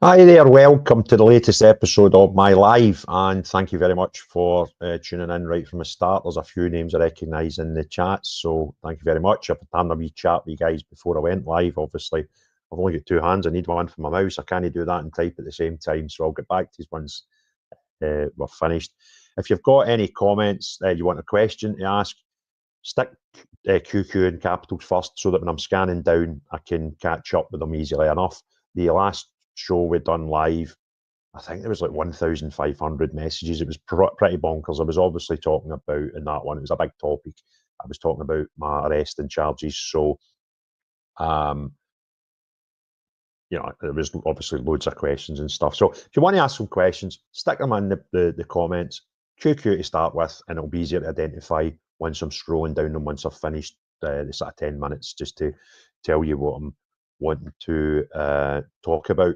Hi there, welcome to the latest episode of my live, and thank you very much for tuning in right from the start. There's a few names I recognise in the chat, so thank you very much. I've done a wee chat with you guys before I went live. Obviously, I've only got two hands. I need one for my mouse. I can't do that and type at the same time, so I'll get back to these once we're finished. If you've got any comments, you want a question to ask, stick QQ in capitals first so that when I'm scanning down, I can catch up with them easily enough. The last show we done live, I think there was like 1,500 messages. It was pretty bonkers. I was obviously talking about, in that one, it was a big topic. I was talking about my arrest and charges. So, you know, there was obviously loads of questions and stuff. So if you want to ask some questions, stick them in the comments. QQ to start with, and it'll be easier to identify once I'm scrolling down them, once I've finished the sort of 10 minutes, just to tell you what I'm wanting to talk about.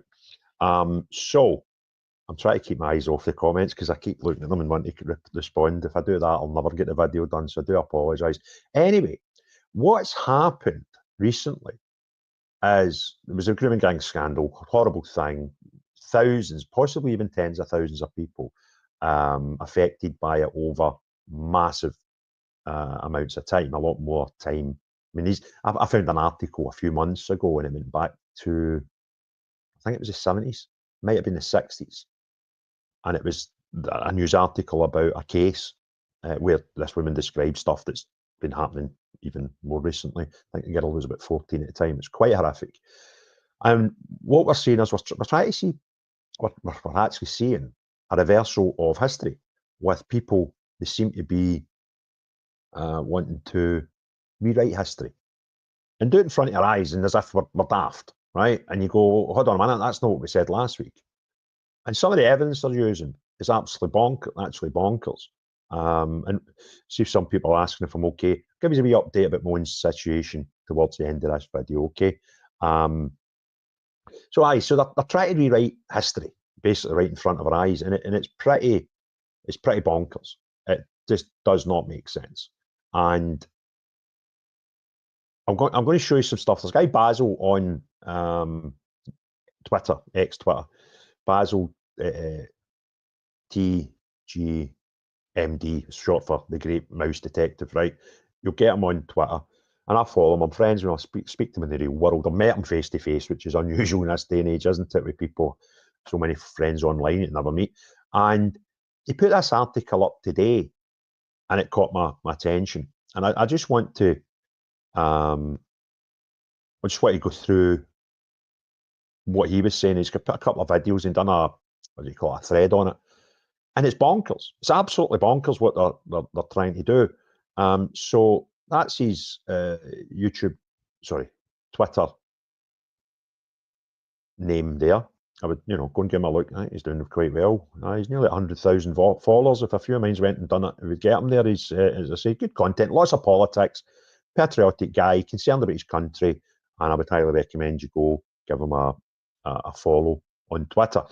So I'm trying to keep my eyes off the comments because I keep looking at them and wanting to respond. If I do that, I'll never get the video done, so I do apologise. Anyway, what's happened recently is there was a grooming gang scandal, horrible thing, thousands, possibly even tens of thousands of people affected by it over massive amounts of time, a lot more time. I mean, I found an article a few months ago and it went back to, I think it was the 70s, might have been the 60s. And it was a news article about a case where this woman described stuff that's been happening even more recently. I think the girl was about 14 at the time. It's quite horrific. And what we're seeing is we're trying to see, we're actually seeing a reversal of history with people. They seem to be wanting to rewrite history and do it in front of your eyes, and as if we're daft, right? And you go, hold on a minute, that's not what we said last week. And some of the evidence they're using is actually bonkers. And see if some people are asking if I'm okay. Give us a wee update about my own situation towards the end of this video, okay? So they're trying to rewrite history, basically right in front of our eyes, and it's pretty bonkers. It just does not make sense. And I'm going to show you some stuff. There's a guy Basil on Twitter, ex-Twitter, Basil TGMD, short for the Great Mouse Detective, right? You'll get him on Twitter, and I follow him. I'm friends with him. I speak to him in the real world. I've met him face to face, which is unusual in this day and age, isn't it? With people, so many friends online you never meet. And he put this article up today, and it caught my attention. And I just want to, I just want to go through what he was saying. He's put a couple of videos and done a, what do you call it, a thread on it. And it's bonkers. It's absolutely bonkers what they're trying to do. So that's his Twitter name there. I would, go and give him a look. I think he's doing quite well. He's nearly 100,000 followers. If a few of mine went and done it, we would get him there. He's, as I say, good content, lots of politics, patriotic guy, concerned about his country, and I would highly recommend you go give him a follow on Twitter.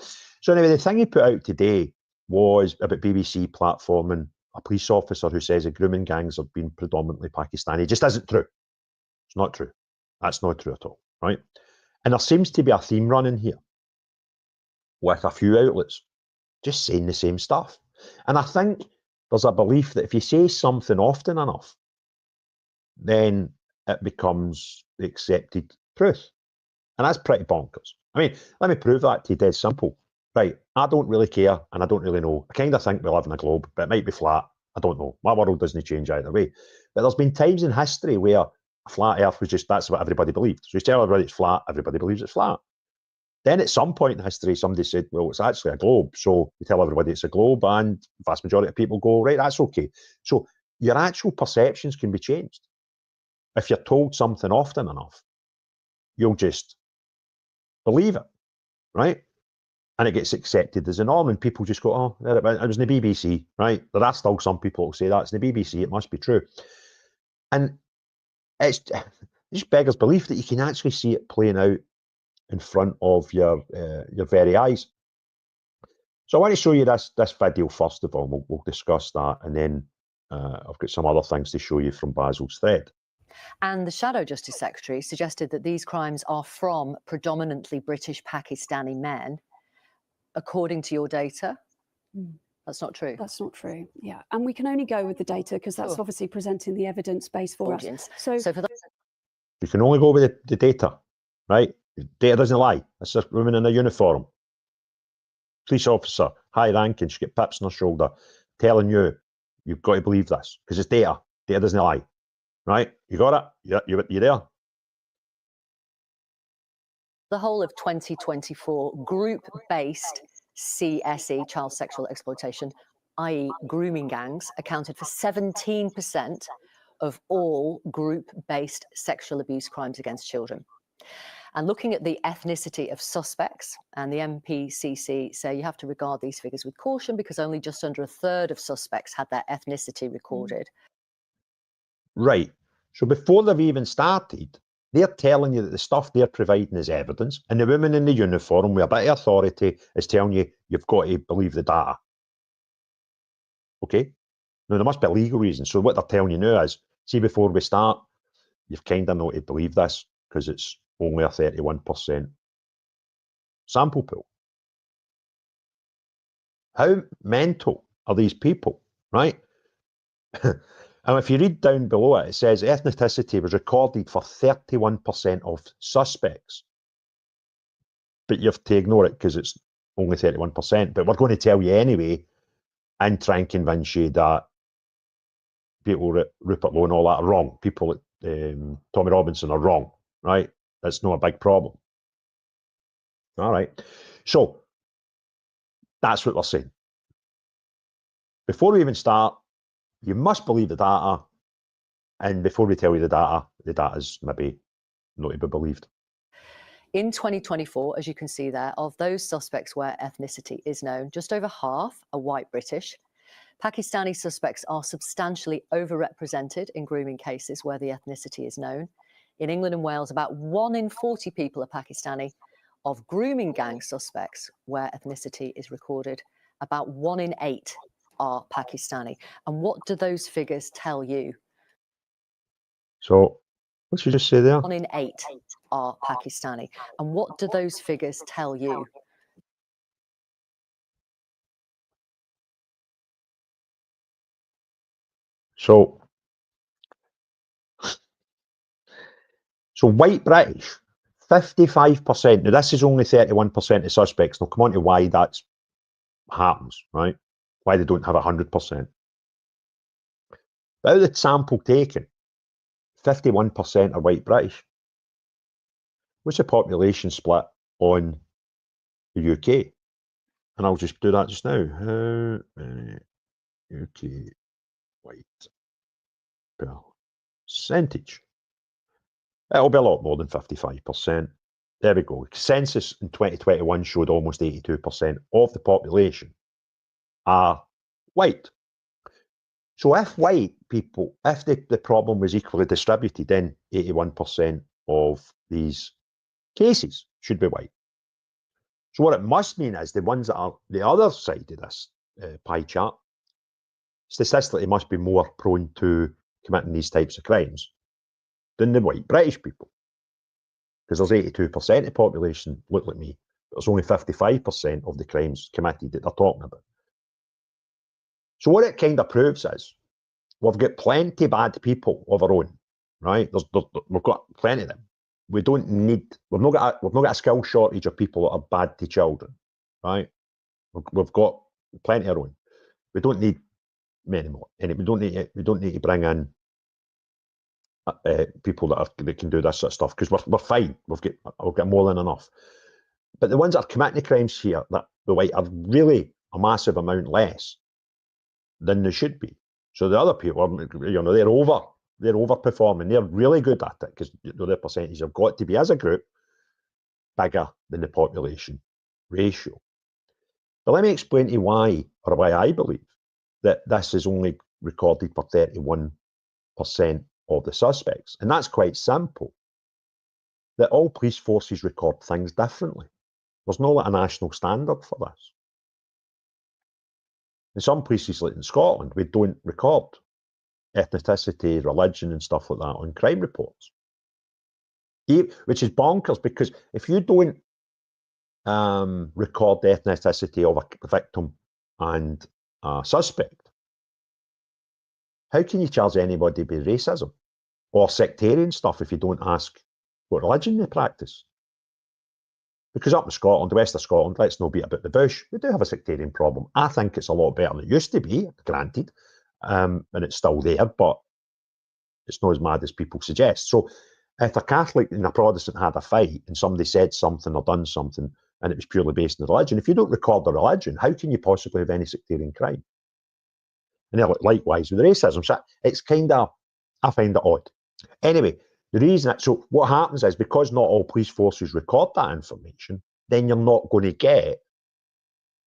So anyway, the thing he put out today was about BBC platforming a police officer who says the grooming gangs have been predominantly Pakistani. It just isn't true. It's not true. That's not true at all, right? And there seems to be a theme running here with a few outlets just saying the same stuff. And I think there's a belief that if you say something often enough, then it becomes the accepted truth. And that's pretty bonkers. I mean, let me prove that to you dead simple. Right, I don't really care, and I don't really know. I kind of think we live in a globe, but it might be flat. I don't know. My world doesn't change either way. But there's been times in history where a flat earth was just, that's what everybody believed. So you tell everybody it's flat, everybody believes it's flat. Then at some point in history, somebody said, well, it's actually a globe. So you tell everybody it's a globe, and the vast majority of people go, right, that's okay. So your actual perceptions can be changed. If you're told something often enough, you'll just believe it, right? And it gets accepted as a norm, and people just go, oh, it was in the BBC, right? There are still some people who say that's in the BBC, it must be true. And it just beggars belief that you can actually see it playing out in front of your very eyes. So I want to show you this video first of all. We'll discuss that, and then I've got some other things to show you from Basil's thread. And the Shadow Justice Secretary suggested that these crimes are from predominantly British Pakistani men. according to your data. That's not true. That's not true. Yeah, and we can only go with the data because that's obviously presenting the evidence base for Audience. us. So for that, you can only go with the data, right? Data doesn't lie. It's a woman in a uniform, police officer, high ranking, she got pips on her shoulder, telling you, you've got to believe this because it's data. Data doesn't lie, right? You got it? Yeah, you're there. the whole of 2024, group-based CSE, child sexual exploitation, i.e. grooming gangs, accounted for 17% of all group-based sexual abuse crimes against children. And looking at the ethnicity of suspects, and the MPCC say you have to regard these figures with caution because only just under a third of suspects had their ethnicity recorded. Right. So before they've even started, they're telling you that the stuff they're providing is evidence, and the woman in the uniform with a bit of authority is telling you you've got to believe the data. Okay? Now, there must be a legal reason. So what they're telling you now is, see, before we start, you've kind of not to believe this because it's only a 31% sample pool. How mental are these people, right? And if you read down below it, it says ethnicity was recorded for 31% of suspects. But you have to ignore it because it's only 31%. But we're going to tell you anyway and try and convince you that people at Rupert Lowe and all that are wrong. People at Tommy Robinson are wrong, right? That's not a big problem. All right. So that's what we're saying. Before we even start, you must believe the data. And before we tell you the data is maybe not to be believed. In 2024, as you can see there, of those suspects where ethnicity is known, just over half are white British. Pakistani suspects are substantially overrepresented in grooming cases where the ethnicity is known. In England and Wales, about 1 in 40 people are Pakistani. Of grooming gang suspects where ethnicity is recorded, about 1 in 8 are Pakistani. And what do those figures tell you? So, what did you just say there? 1 in 8 are Pakistani. And what do those figures tell you? So white British, 55%. Now, this is only 31% of suspects. Now, come on to why that happens, right? Why they don't have 100%. But out of the sample taken, 51% are white British. What's the population split on the UK? And I'll just do that just now. How many UK white percentage? It'll be a lot more than 55%. There we go. Census in 2021 showed almost 82% of the population are white. So if white people, if the problem was equally distributed, then 81% of these cases should be white. So what it must mean is the ones that are the other side of this pie chart, statistically must be more prone to committing these types of crimes than the white British people. Because there's 82% of the population look like me, but there's only 55% of the crimes committed that they're talking about. So what it kind of proves is we've got plenty bad people of our own, right? We've got plenty of them. We don't need. We've not got a skill shortage of people that are bad to children, right? We've got plenty of our own. We don't need many more, and we don't need to bring in people that can do this sort of stuff because we're fine. We've got more than enough. But the ones that are committing the crimes here, that the white are really a massive amount less than they should be. So the other people, they're overperforming. They're really good at it because their percentages have got to be, as a group, bigger than the population ratio. But let me explain to you why I believe that this is only recorded for 31% of the suspects. And that's quite simple. That all police forces record things differently. There's not a national standard for this. In some places, like in Scotland, we don't record ethnicity, religion, and stuff like that on crime reports. Which is bonkers, because if you don't record the ethnicity of a victim and a suspect, how can you charge anybody with racism or sectarian stuff if you don't ask what religion they practice? Because up in Scotland, the west of Scotland, let's not beat about the bush, we do have a sectarian problem. I think it's a lot better than it used to be, granted, and it's still there, but it's not as mad as people suggest. So if a Catholic and a Protestant had a fight and somebody said something or done something and it was purely based on the religion, if you don't record the religion, how can you possibly have any sectarian crime? And likewise with racism. So it's kind of, I find it odd. Anyway, the reason so what happens is because not all police forces record that information, then you're not going to get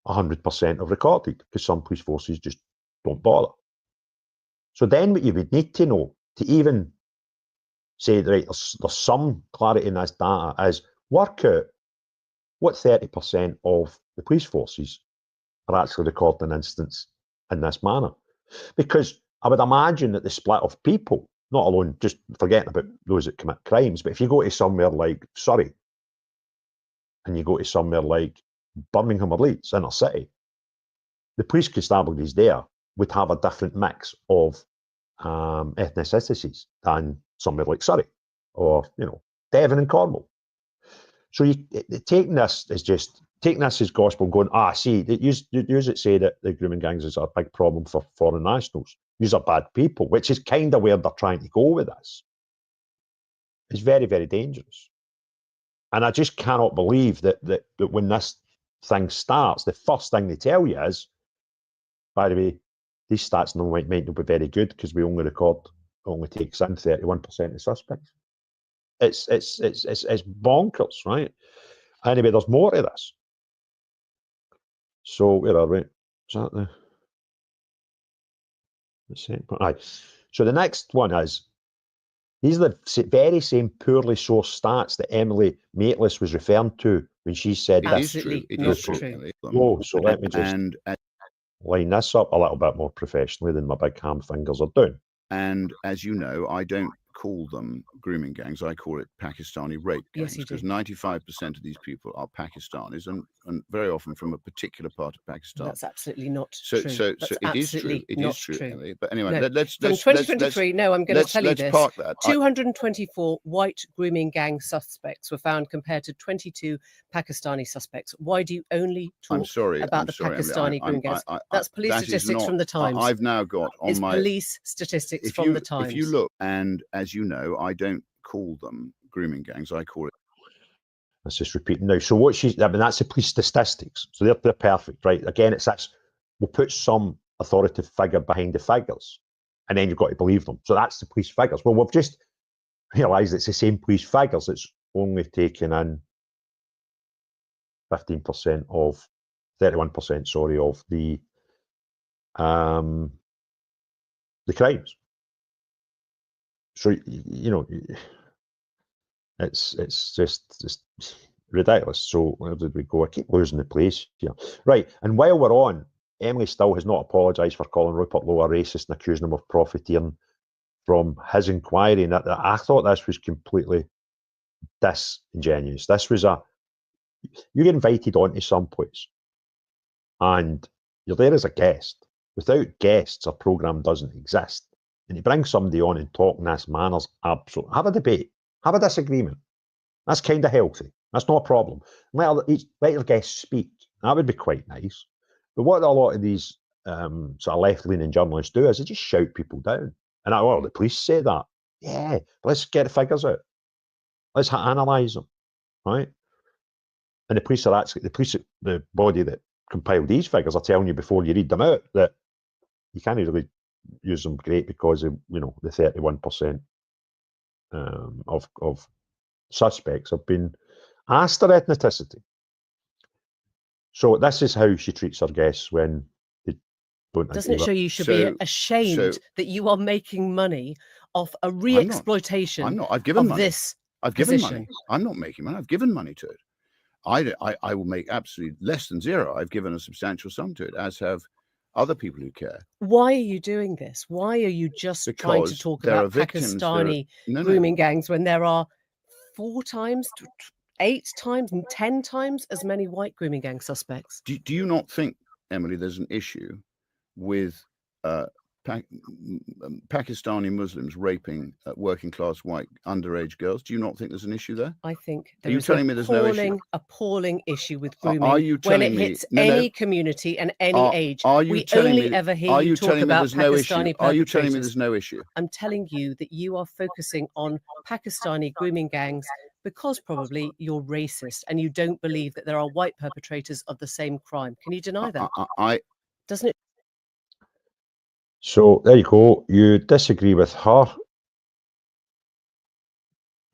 100% of recorded because some police forces just don't bother. So then what you would need to know to even say, right, there's some clarity in this data is work out what 30% of the police forces are actually recording incidents in this manner. Because I would imagine that the split of people, not alone just forgetting about those that commit crimes, but if you go to somewhere like Surrey and you go to somewhere like Birmingham or Leeds, inner city, the police constabularies there would have a different mix of ethnicities than somewhere like Surrey or, Devon and Cornwall. So taking this as gospel, going, see, you say that the grooming gangs is a big problem for foreign nationals. These are bad people, which is kind of where they're trying to go with this. It's very, very dangerous. And I just cannot believe that when this thing starts, the first thing they tell you is, by the way, these stats might not be very good because we only takes in 31% of suspects. It's bonkers, right? Anyway, there's more to this. So where are we? Is that the same? Aye. So the next one is, these are the very same poorly sourced stats that Emily Maitlis was referring to when she said It is true. It is true. Whoa, so let me just line this up a little bit more professionally than my big ham fingers are doing. And as you know, I don't call them grooming gangs. I call it Pakistani rape gangs, because 95% of these people are Pakistanis and very often from a particular part of Pakistan. That's absolutely not true. So it is true. It is true, Emily. But anyway, let's from 2023. No, I'm going to tell you this. Park that. 224 white grooming gang suspects were found compared to 22 Pakistani suspects. Why do you only talk about the Pakistani grooming gangs? That's police statistics from the Times. I've now got on my police statistics from the Times. If you look, and as you know, I don't call them grooming gangs. I call it. Let's just repeat now. So that's the police statistics. So they're perfect, right? Again, we'll put some authoritative figure behind the figures, and then you've got to believe them. So that's the police figures. Well, we've just realised it's the same police figures. It's only taken in 15% of 31%, sorry, of the crimes. So it's just ridiculous. So where did we go? I keep losing the place here. Right, and while we're on, Emily still has not apologised for calling Rupert Lowe a racist and accusing him of profiteering from his inquiry. And I thought this was completely disingenuous. This was you get invited onto someplace and you're there as a guest. Without guests, a programme doesn't exist. And you bring somebody on and talk in this manner's absolutely. Have a debate, have a disagreement. That's kind of healthy. That's not a problem. Let your guests speak. That would be quite nice. But what a lot of these sort of left-leaning journalists do is they just shout people down. And the police say that. Yeah, but let's get the figures out. Let's analyse them, right? And the police, the body that compiled these figures, are telling you before you read them out that you can't really use them great because of the 31% of suspects have been asked their ethnicity. So this is how she treats her guests when they don't. Doesn't it show you should be ashamed that you are making money off a re-exploitation? I'm not. I've given money. I've given money. I'm not making money. I've given money to it. I will make absolutely less than zero. I've given a substantial sum to it, as have other people who care. Why are you doing this? Why are you just trying to talk about Pakistani grooming gangs when there are 4 times, 8 times and 10 times as many white grooming gang suspects. Do you not think, Emily, there's an issue with Pakistani Muslims raping working class white underage girls? Do you not think there's an issue there? I think Are you telling me there's no issue? Appalling issue with grooming Are you when telling it me hits any community and any age. Are you we telling only me, ever hear are you you talk telling me about there's no issue? Pakistani Are you telling me perpetrators. there's no issue? I'm telling you that you are focusing on Pakistani grooming gangs because probably you're racist and you don't believe that there are white perpetrators of the same crime. Can you deny that? Doesn't it? So there you go. You disagree with her.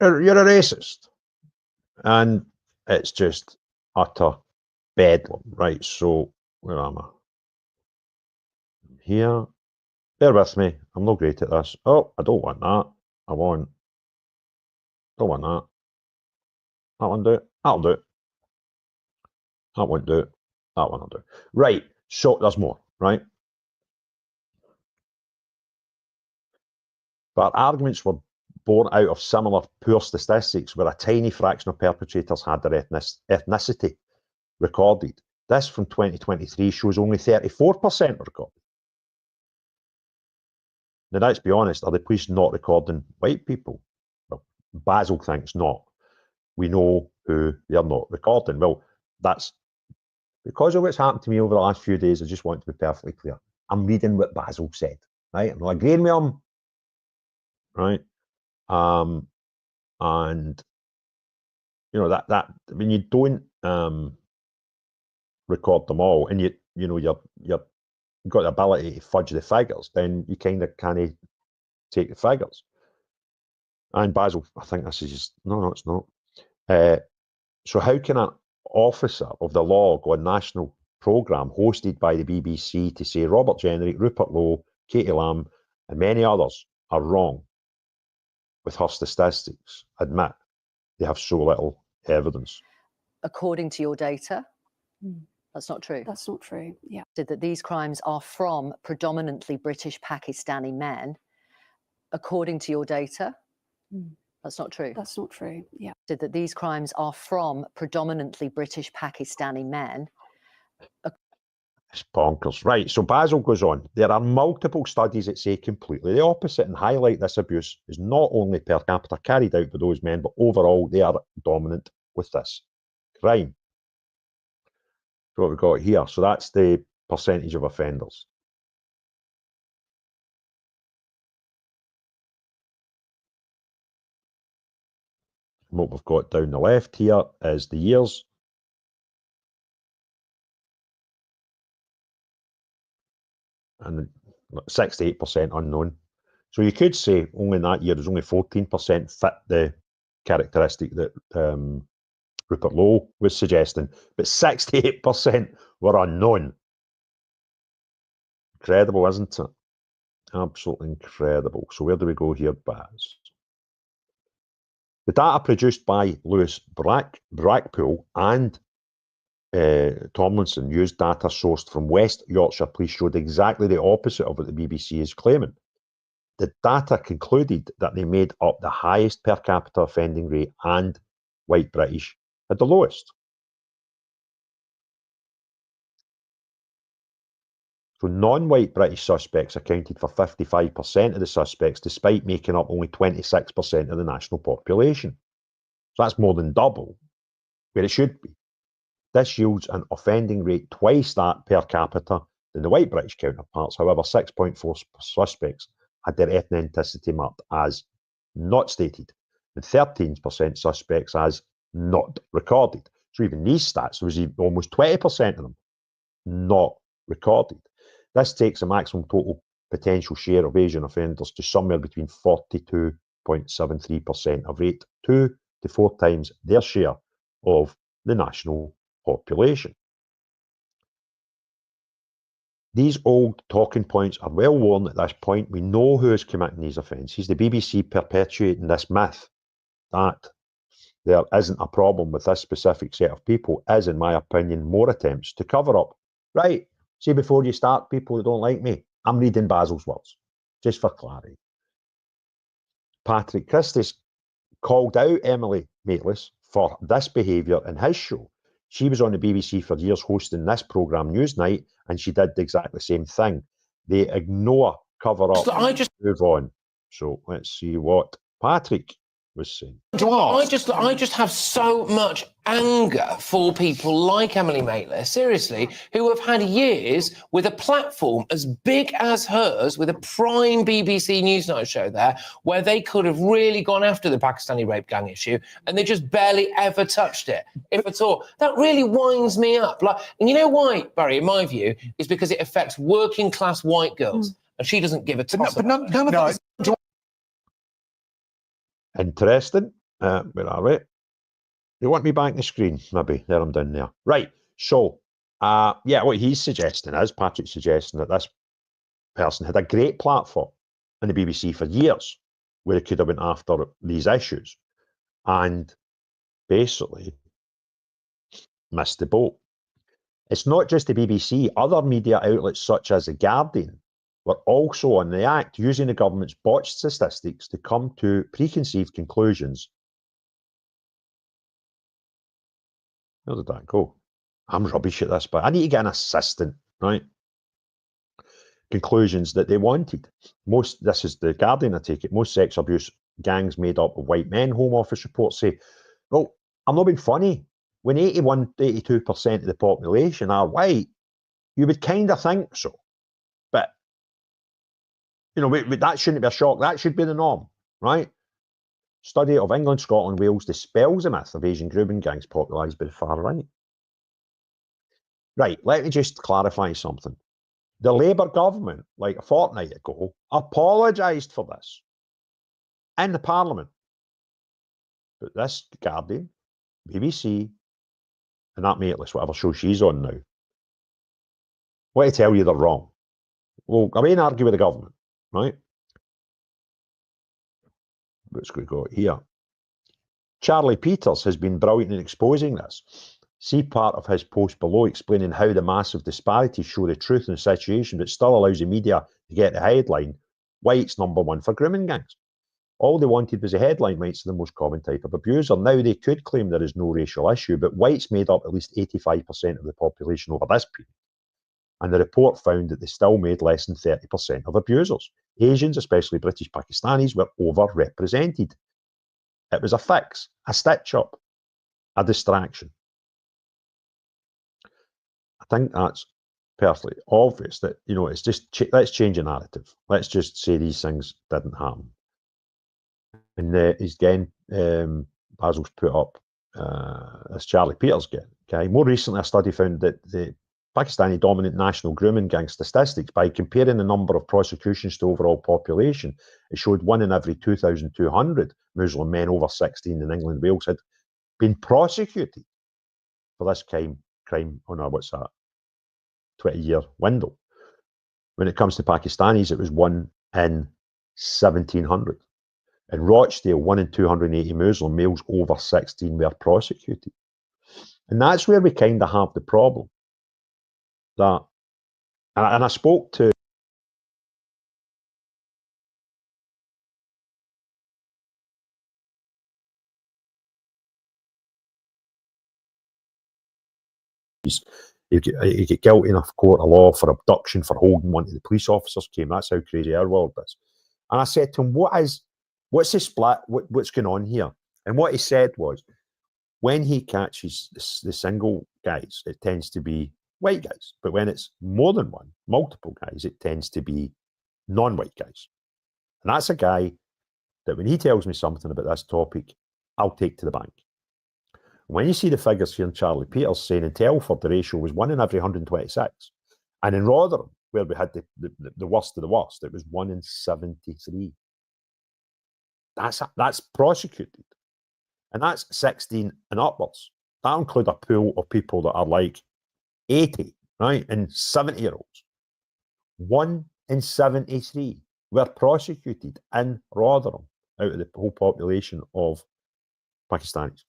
You're a racist. And it's just utter bedlam. Right, so where am I? Here. Bear with me. I'm not great at this. Oh, I don't want that. Don't want that. That one do it. That'll do it. That won't do it. That one will do. Right, so there's more, right? But arguments were born out of similar poor statistics where a tiny fraction of perpetrators had their ethnicity recorded. This from 2023 shows only 34% recorded. Now, let's be honest, are the police not recording white people? Well, Basil thinks not. We know who they're not recording. Well, that's because of what's happened to me over the last few days. I just want to be perfectly clear. I'm reading what Basil said, right? I'm not agreeing with him, right? And you know that when you don't record them all, and you're got the ability to fudge the figures, then you kind of can't take the figures. And Basil, I think this is just no, it's not. So how can an officer of the law go on a national programme hosted by the BBC to say Robert Jenrick, Rupert Lowe, Katie Lamb, and many others are wrong with her statistics? Admit they have so little evidence. According to your data, that's not true. That's not true. Yeah. That these crimes are from predominantly British Pakistani men. According to your data, that's not true. That's not true. Yeah. That these crimes are from predominantly British Pakistani men. It's bonkers. Right, so Basil goes on. There are multiple studies that say completely the opposite and highlight this abuse is not only per capita carried out by those men, but overall they are dominant with this crime. So what we've got here, so that's the percentage of offenders. And what we've got down the left here is the years. And 68% unknown. So you could say only in that year there's only 14% fit the characteristic that Rupert Lowe was suggesting, but 68% were unknown. Incredible, isn't it? Absolutely incredible. So where do we go here, Baz? The data produced by Lewis Brackpool and Tomlinson used data sourced from West Yorkshire Police showed exactly the opposite of what the BBC is claiming. The data concluded that they made up the highest per capita offending rate and white British had the lowest. So non-white British suspects accounted for 55% of the suspects, despite making up only 26% of the national population. So that's more than double where it should be. This yields an offending rate twice that per capita than the white British counterparts. However, 6.4 suspects had their ethnicity marked as not stated, and 13% suspects as not recorded. So even these stats, there was almost 20% of them not recorded. This takes a maximum total potential share of Asian offenders to somewhere between 42.73%, a rate 2 to 4 times their share of the national population. These old talking points are well worn at this point. We know who is committing these offences. The BBC perpetuating this myth that there isn't a problem with this specific set of people is, in my opinion, more attempts to cover up. Right, see, before you start, people that don't like me, I'm reading Basil's words, just for clarity. Patrick Christie's called out Emily Maitlis for this behaviour in his show. She was on the BBC for years hosting this programme, Newsnight, and she did exactly the same thing. They ignore, cover up, move on. So let's see what Patrick was saying. I just have so much anger for people like Emily Maitler, seriously, who have had years with a platform as big as hers, with a prime BBC Newsnight show there, where they could have really gone after the Pakistani rape gang issue, and they just barely ever touched it, if at all. That really winds me up. And you know why, Barry, in my view, is because it affects working class white girls, and she doesn't give a toss. But none of that. Interesting. Where are we? You want me back on the screen? Maybe. There, I'm down there. Right. So, yeah, what he's suggesting is, Patrick's suggesting that this person had a great platform in the BBC for years where he could have went after these issues and basically missed the boat. It's not just the BBC. Other media outlets such as The Guardian were also on the act, using the government's botched statistics to come to preconceived conclusions. Where did that go? I'm rubbish at this, but I need to get an assistant, right? Conclusions that they wanted. This is The Guardian, I take it, most sex abuse gangs made up of white men. Home Office reports say, well, I'm not being funny. When 82% of the population are white, you would kind of think so. But you know, that shouldn't be a shock. That should be the norm, right? Study of England, Scotland, Wales dispels the myth of Asian grooming gangs popularised by the far right. Right, let me just clarify something. The Labour government, like a fortnight ago, apologised for this in the Parliament. But this Guardian, BBC, and that Mateless, whatever show she's on now, what to tell you they're wrong. Well, I mean, argue with the government, right? What's going to go here? Charlie Peters has been brilliant in exposing this. See part of his post below explaining how the massive disparities show the truth in the situation, but still allows the media to get the headline, whites #1 for grooming gangs. All they wanted was a headline, whites are the most common type of abuser. Now they could claim there is no racial issue, but whites made up at least 85% of the population over this period. And the report found that they still made less than 30% of abusers. Asians, especially British Pakistanis, were overrepresented. It was a fix, a stitch-up, a distraction. I think that's perfectly obvious that, you know, it's just, let's change the narrative. Let's just say these things didn't happen. And again, Basil's put up as Charlie Peters again. Okay. More recently, a study found that the Pakistani dominant national grooming gang statistics, by comparing the number of prosecutions to overall population, it showed 1 in every 2,200 Muslim men over 16 in England and Wales had been prosecuted for this crime on a, 20-year window. When it comes to Pakistanis, it was 1 in 1,700. In Rochdale, 1 in 280 Muslim males over 16 were prosecuted. And that's where we kind of have the problem. That, and I spoke to you get guilty in a court of law for abduction, for holding one of the police officers came. That's how crazy our world is. And I said to him, what's the split? What's going on here? And what he said was, when he catches the single guys, it tends to be white guys. But when it's more than one, multiple guys, it tends to be non-white guys. And that's a guy that when he tells me something about this topic, I'll take to the bank. When you see the figures here in Charlie Peters saying in Telford the ratio was 1 in every 126, and in Rotherham, where we had the worst of the worst, it was 1 in 73. That's prosecuted. And that's 16 and upwards. That includes a pool of people that are like 80, right, and 70-year-olds. 1 in 73 were prosecuted in Rotherham out of the whole population of Pakistanis.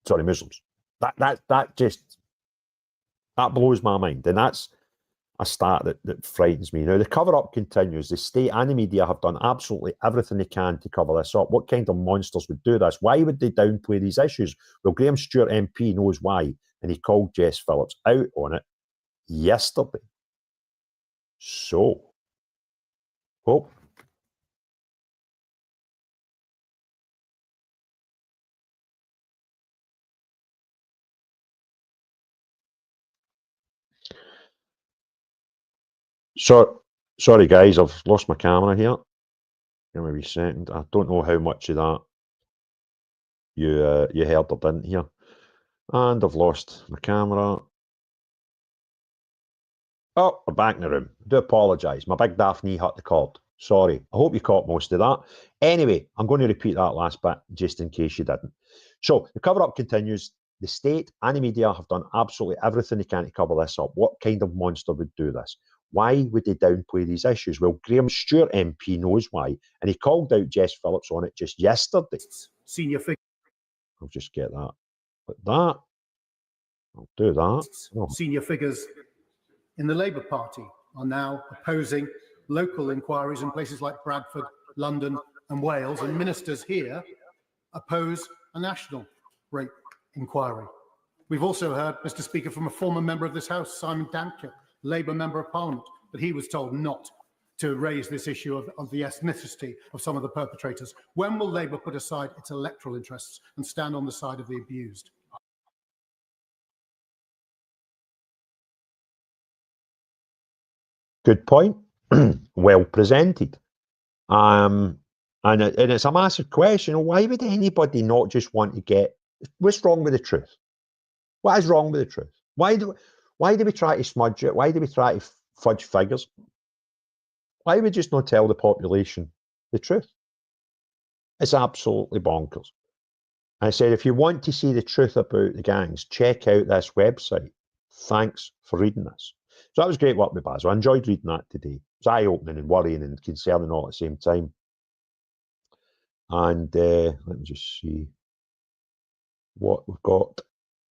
Sorry, Muslims. That blows my mind. And that's, a stat that frightens me. Now, the cover-up continues. The state and the media have done absolutely everything they can to cover this up. What kind of monsters would do this? Why would they downplay these issues? Well, Graham Stewart MP knows why, and he called Jess Phillips out on it yesterday. So, sorry guys, I've lost my camera here. Give me a wee second. I don't know how much of that you heard or didn't hear. And I've lost my camera. Oh, we're back in the room. I do apologise. My big daft knee hurt the cord. Sorry. I hope you caught most of that. Anyway, I'm going to repeat that last bit just in case you didn't. So the cover-up continues. The state and the media have done absolutely everything they can to cover this up. What kind of monster would do this? Why would they downplay these issues? Well, Graham Stewart MP knows why, and he called out Jess Phillips on it just yesterday. Senior figures. I'll just get that. But that, I'll do that. Oh. Senior figures in the Labour Party are now opposing local inquiries in places like Bradford, London and Wales, and ministers here oppose a national rape inquiry. We've also heard, Mr. Speaker, from a former member of this House, Simon Damke, Labour Member of Parliament, that he was told not to raise this issue of the ethnicity of some of the perpetrators. When will Labour put aside its electoral interests and stand on the side of the abused? Good point. Well presented. And it's a massive question. Why would anybody not just want to get... What's wrong with the truth? What is wrong with the truth? Why do we try to smudge it? Why do we try to fudge figures? Why would we just not tell the population the truth? It's absolutely bonkers. I said, if you want to see the truth about the gangs, check out this website. Thanks for reading this. So that was great work with Basil. I enjoyed reading that today. It was eye-opening and worrying and concerning all at the same time. And let me just see what we've got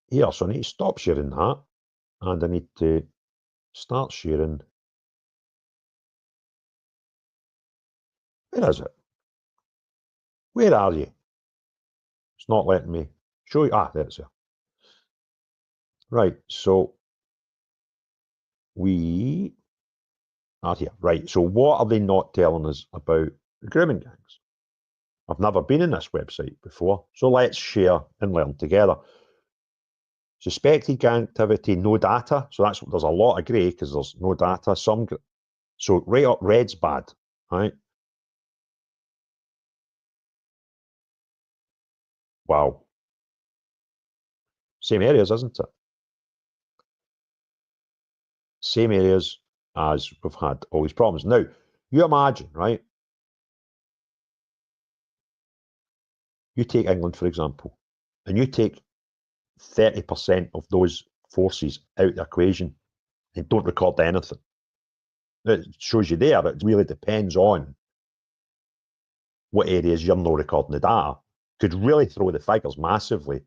here. So I need to stop sharing that. And I need to start sharing. Where is it? Where are you? It's not letting me show you. Ah, there it's there. Right, so we are here. Right, so what are they not telling us about the grooming gangs? I've never been in this website before, so let's share and learn together. Suspected gang activity, no data. So there's a lot of grey because there's no data. So right up, red's bad, right? Wow. Same areas, isn't it? Same areas as we've had all these problems. Now, you imagine, right? You take England, for example, and you take 30% of those forces out of the equation and don't record anything. It shows you there, it really depends on what areas you're not recording the data. Could really throw the figures massively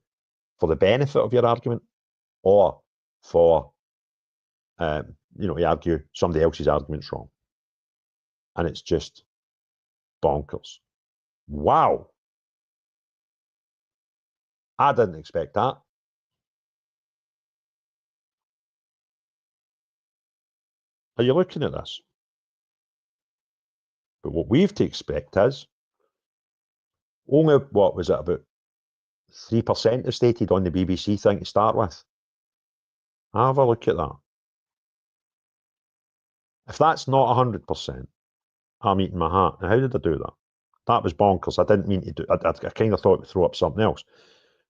for the benefit of your argument or for, you argue somebody else's argument's wrong. And it's just bonkers. Wow. I didn't expect that. Are you looking at this? But what we've to expect is only, what was it, about 3% is stated on the BBC thing to start with. Have a look at that. If that's not 100%, I'm eating my hat. Now, how did I do that? That was bonkers. I didn't mean to do. I kind of thought we'd throw up something else.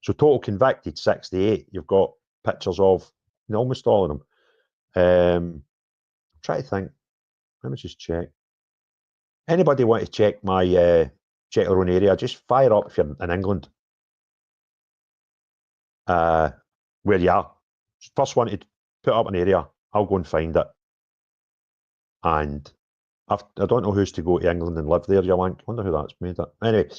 So total convicted 68. You've got pictures of almost all of them. Try to think. Let me just check. Anybody want to check my check their own area? Just fire up if you're in England. Where you are. First one to put up an area. I'll go and find it. And I don't know who's to go to England and live there, you wank. I wonder who that's made it. Anyway,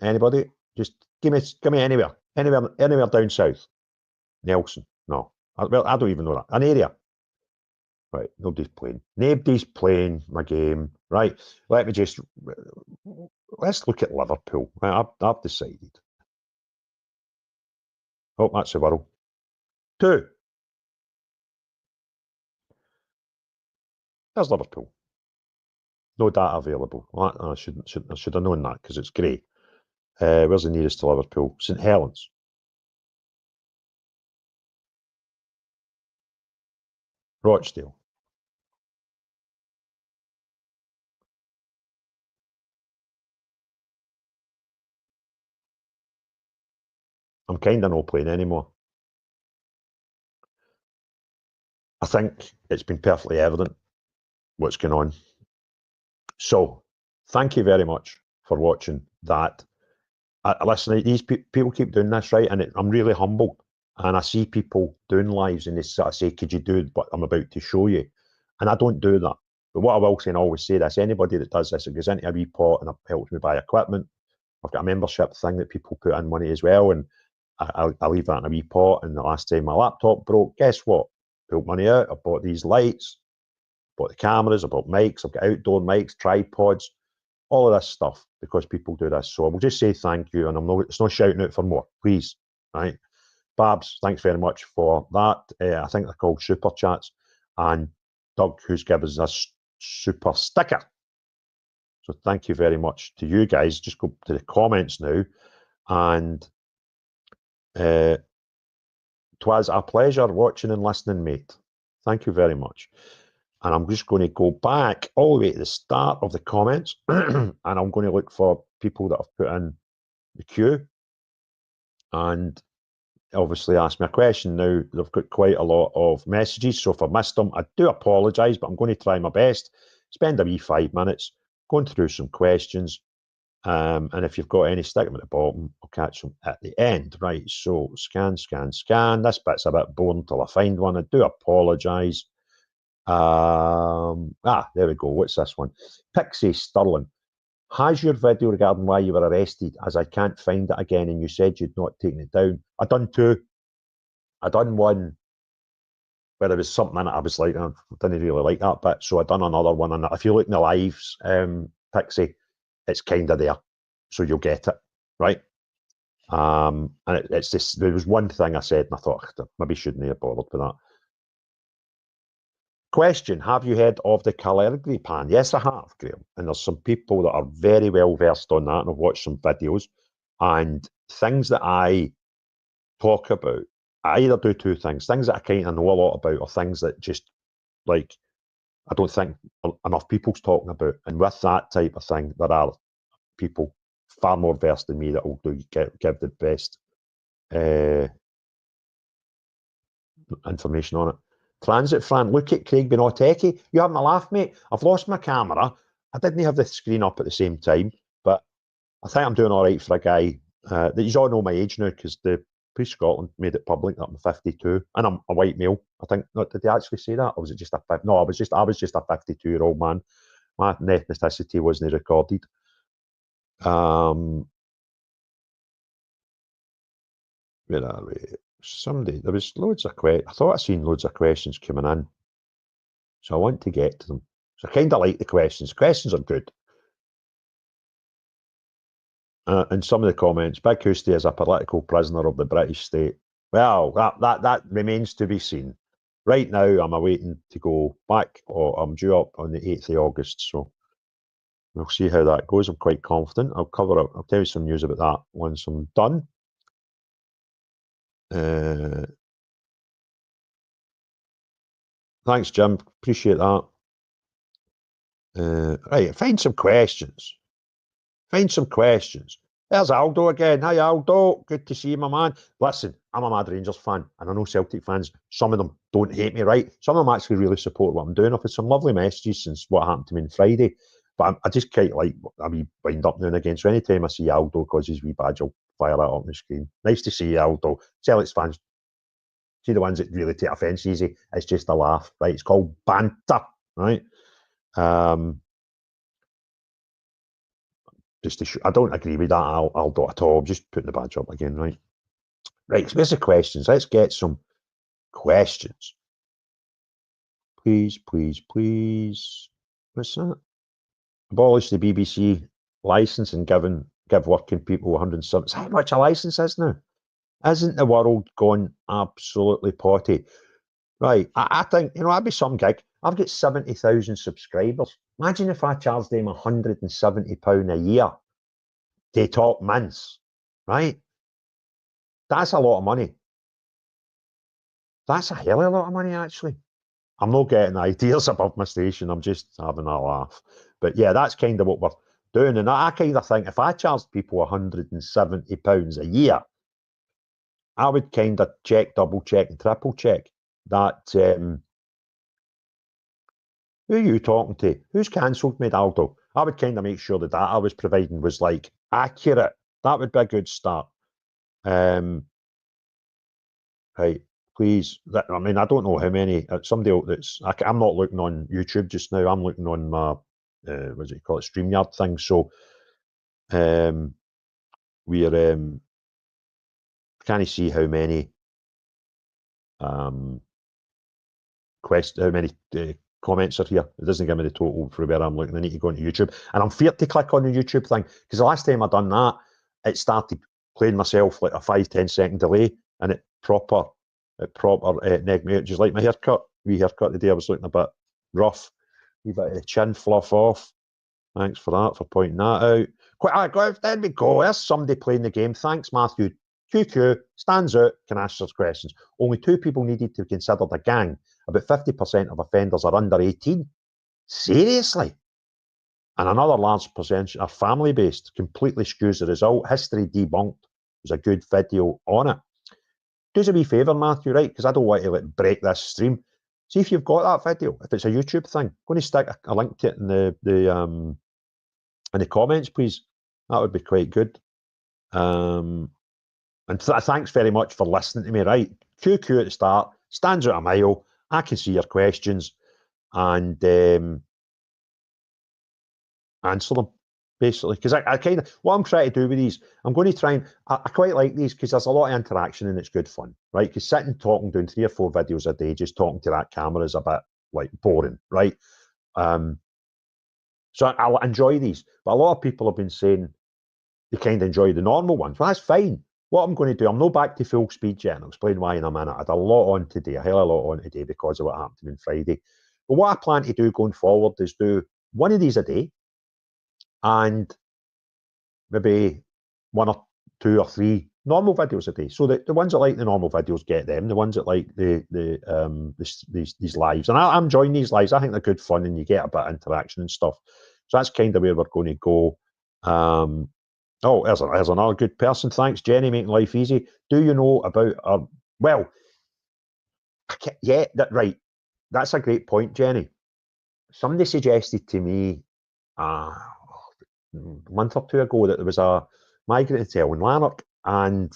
anybody? Just give me anywhere down south. Nelson? No. Well, I don't even know that. An area. Right, nobody's playing. Nobody's playing my game. Right, let's look at Liverpool. Right, I've decided. Oh, that's the world. 2. There's Liverpool. No data available. Well, I should have known that because it's grey. Where's the nearest to Liverpool? St Helens. Rochdale. I'm kind of not playing anymore. I think it's been perfectly evident what's going on. So, thank you very much for watching that. Listen, these people keep doing this, right? And I'm really humbled. And I see people doing lives and they sort of say, could you do what I'm about to show you? And I don't do that. But what I will say, and I always say this, anybody that does this, it goes into a wee pot and it helps me buy equipment. I've got a membership thing that people put in money as well. And I leave that in a wee pot. And the last time my laptop broke, guess what? Pulled money out. I bought these lights, bought the cameras, I bought mics, I've got outdoor mics, tripods, all of this stuff because people do this. So I will just say thank you, and it's not shouting out for more, please. Right, Babs, thanks very much for that. I think they're called super chats, and Doug, who's given us a super sticker. So thank you very much to you guys. Just go to the comments now, and "'Twas a pleasure watching and listening, mate." Thank you very much. And I'm just going to go back all the way to the start of the comments, and I'm going to look for people that have put in the queue and obviously ask me a question. Now, they've got quite a lot of messages, so if I missed them, I do apologise, but I'm going to try my best. Spend a wee 5 minutes going through some questions, and if you've got any, stick them at the bottom. I'll catch them at the end. Right, so scan. This bit's a bit boring till I find one. I do apologise. There we go. What's this one? Pixie Sterling. Has your video regarding why you were arrested, as I can't find it again, and you said you'd not taken it down? I done 2. I done one where there was something in it. I was like, I didn't really like that bit, so I done another one. And if you look in the lives, Pixie, it's kind of there, so you'll get it, right? And it's just, there was one thing I said, and I thought maybe shouldn't have bothered with that. Question, have you heard of the calligraphy pan? Yes, I have, Graham. And there's some people that are very well versed on that, and I've watched some videos. And things that I talk about, I either do 2 things. Things that I kind of know a lot about, or things that just, like, I don't think enough people's talking about. And with that type of thing, there are people far more versed than me that will give the best information on it. Transit Fran, look at Craig being all techie. You having a laugh, mate? I've lost my camera. I didn't have the screen up at the same time, but I think I'm doing all right for a guy. You all know my age now because the Police Scotland made it public that I'm 52 and I'm a white male. I think. Did they actually say that, or was it just a? No, I was just a 52-year-old man. My ethnicity wasn't recorded. Where are we? There was loads of questions. I thought I seen loads of questions coming in, so I want to get to them. So I kind of like the questions. Questions are good. And some of the comments, Big Hoosty is a political prisoner of the British state. Well, that remains to be seen. Right now, I'm awaiting to go back, or I'm due up on the 8th of August, so we'll see how that goes. I'm quite confident. I'll tell you some news about that once I'm done. Thanks, Jim. Appreciate that. Right, find some questions. There's Aldo again. Hi, Aldo. Good to see you, my man. Listen, I'm a mad Rangers fan, and I know Celtic fans, some of them don't hate me, right? Some of them actually really support what I'm doing. I've had some lovely messages since what happened to me on Friday, but I just quite like a wee wind up now and again. So anytime I see Aldo because his wee badge, I'll fire that up on the screen. Nice to see you, Aldo. Celtics fans, see the ones that really take offence easy. It's just a laugh, right? It's called banter, right? I don't agree with that, Aldo, at all. I'm just putting the badge up again, right? Right, so where's the questions? Let's get some questions. Please, please, please. What's that? Abolish the BBC licence and give working people 170. How much a licence is now? Isn't the world gone absolutely potty? Right, I think, I'd be some gig. I've got 70,000 subscribers. Imagine if I charged them £170 a year to talk mince, right? That's a lot of money. That's a hell of a lot of money, actually. I'm not getting ideas above my station. I'm just having a laugh. But yeah, that's kind of what we're doing. And I kind of think if I charged people £170 a year, I would kind of check, double check, and triple check that. Who are you talking to? Who's cancelled me, Aldo? I would kind of make sure the data I was providing was like accurate. That would be a good start. Right, please. I mean, I don't know how many. Somebody that's. I'm not looking on YouTube just now. I'm looking on my what's it called, StreamYard thing. So, we're can I see how many how many comments are here? It doesn't give me the total for where I'm looking. I need to go into YouTube, and I'm feared to click on the YouTube thing because the last time I done that, it started playing myself like a 5-10 second delay, and it proper negged me out. Just like my haircut, haircut today, I was looking a bit rough, a bit of chin fluff off. Thanks for that, for pointing that out. There we go. There's somebody playing the game. Thanks, Matthew. QQ stands out, can answer questions. Only 2 people needed to be considered a gang. About 50% of offenders are under 18. Seriously? And another large percentage are family-based. Completely skews the result. History debunked. There's a good video on it. Do us a wee favour, Matthew, right? Because I don't want to break this stream. See if you've got that video. If it's a YouTube thing, I'm going to stick a link to it in the comments, please. That would be quite good. And thanks very much for listening to me, right? QQ at the start, stands out a mile. I can see your questions and answer them, basically. Because I kind of, what I'm trying to do with these, I'm going to try and, I quite like these because there's a lot of interaction and it's good fun, right? Because sitting talking, doing 3 or 4 videos a day, just talking to that camera is a bit, like, boring, right? So I'll enjoy these. But a lot of people have been saying they kind of enjoy the normal ones. Well, that's fine. What I'm going to do, I'm not back to full speed yet, and I'll explain why in a minute. I had a lot on today, a hell of a lot on today because of what happened to me on Friday. But what I plan to do going forward is do one of these a day, and maybe 1 or 2 or 3 normal videos a day. So the ones that like the normal videos get them. The ones that like these lives, and I'm enjoying these lives. I think they're good fun, and you get a bit of interaction and stuff. So that's kind of where we're going to go. Oh, there's another good person. Thanks, Jenny, making life easy. Do you know about well, yeah, right. That's a great point, Jenny. Somebody suggested to me a month or 2 ago that there was a migrant hotel in Lanark, and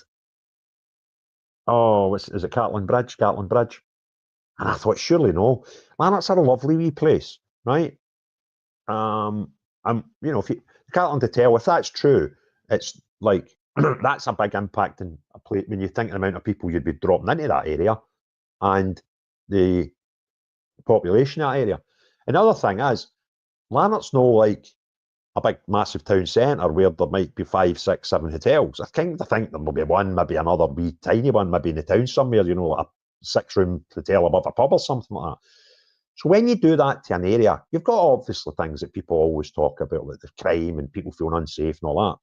is it Catlin Bridge? And I thought, surely no. Lanark's a lovely wee place, right? If you Catlin Hotel, if that's true, it's like that's a big impact in a place when you think the amount of people you'd be dropping into that area and the population of that area. Another thing is, Lanark's no like a big massive town centre where there might be 5, 6, 7 hotels. I kind of think there will be one, maybe another wee tiny one, maybe in the town somewhere, like a 6-room hotel above a pub or something like that. So when you do that to an area, you've got obviously things that people always talk about, like the crime and people feeling unsafe and all that.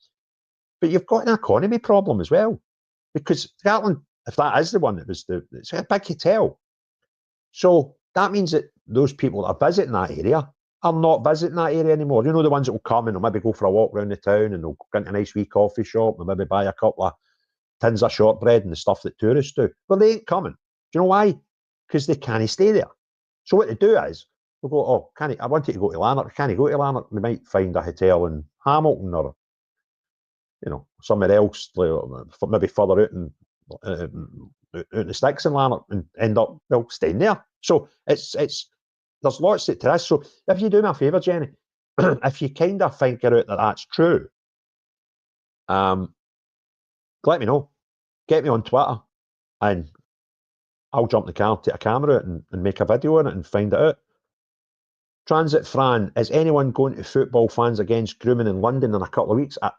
But you've got an economy problem as well. Because Scotland, if that is the one, it's a big hotel. So that means that those people that are visiting that area are not visiting that area anymore. The ones that will come and they'll maybe go for a walk around the town and they'll go into a nice wee coffee shop and maybe buy a couple of tins of shortbread and the stuff that tourists do. But they ain't coming. Do you know why? Because they can't stay there. So what they do is, they'll go, I want you to go to Lanark. Can you go to Lanark? They might find a hotel in Hamilton or, somewhere else, maybe further out in the sticks in Lanark and end up, staying there. So there's lots to this. So if you do me a favour, Jenny, if you kind of figure out that that's true, let me know. Get me on Twitter and I'll jump in the car, take a camera out and make a video on it and find it out. Transit Fran, is anyone going to football fans against Grooming in London in a couple of weeks? I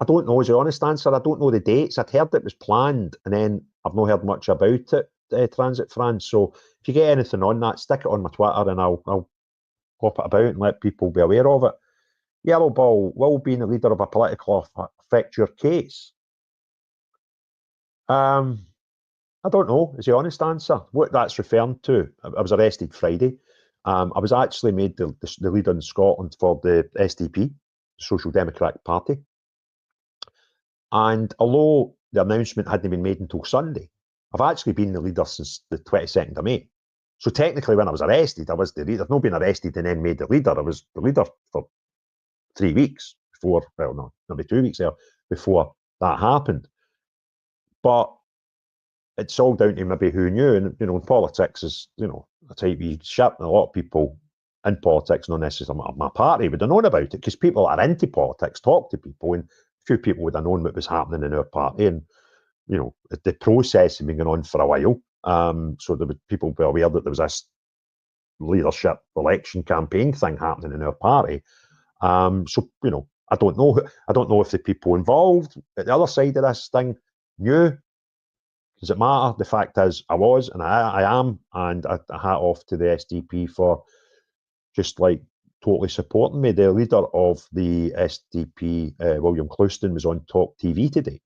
don't know is the honest answer. I don't know the dates. I'd heard it was planned and then I've not heard much about it, Transit Fran. So if you get anything on that, stick it on my Twitter and I'll pop it about and let people be aware of it. Yellow Ball, will being the leader of a political affect your case? I don't know, is the honest answer. What that's referring to, I was arrested Friday. I was actually made the leader in Scotland for the SDP, Social Democratic Party. And although the announcement hadn't been made until Sunday, I've actually been the leader since the 22nd of May. So technically when I was arrested, I was the leader. I've not been arrested and then made the leader. I was the leader for 3 weeks before, well, no, maybe 2 weeks there before that happened. But it's all down to maybe who knew. And, in politics is, a type of shit. And a lot of people in politics, not necessarily my party, would have known about it because people that are into politics talk to people and a few people would have known what was happening in our party. And, the process had been going on for a while. So there would people be aware that there was this leadership election campaign thing happening in our party. So, I don't know. I don't know if the people involved at the other side of this thing knew. Does it matter? The fact is, I was and I am, and I hat off to the SDP for just totally supporting me. The leader of the SDP, William Clouston, was on Talk TV today,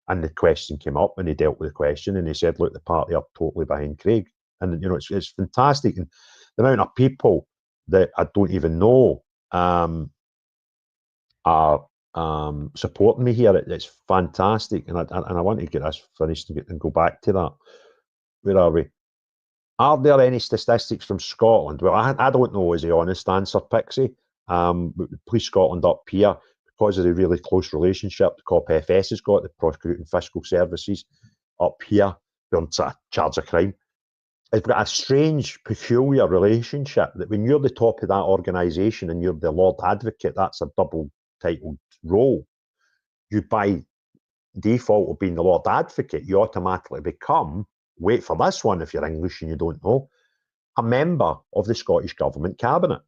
and the question came up, and he dealt with the question, and he said, "Look, the party are totally behind Craig," and it's fantastic, and the amount of people that I don't even know are supporting me here. It's fantastic, and I want to get this finished and go back to that. Where are we? Are there any statistics from Scotland? Well, I don't know is the honest answer, Pixie. Police Scotland up here, because of the really close relationship the COP FS has got, the Prosecuting Fiscal Services up here, they're charge of crime. It's got a strange, peculiar relationship that when you're the top of that organisation and you're the Lord Advocate, that's a double titled role. You by default of being the Lord Advocate, you automatically become, wait for this one if you're English and you don't know, a member of the Scottish Government Cabinet.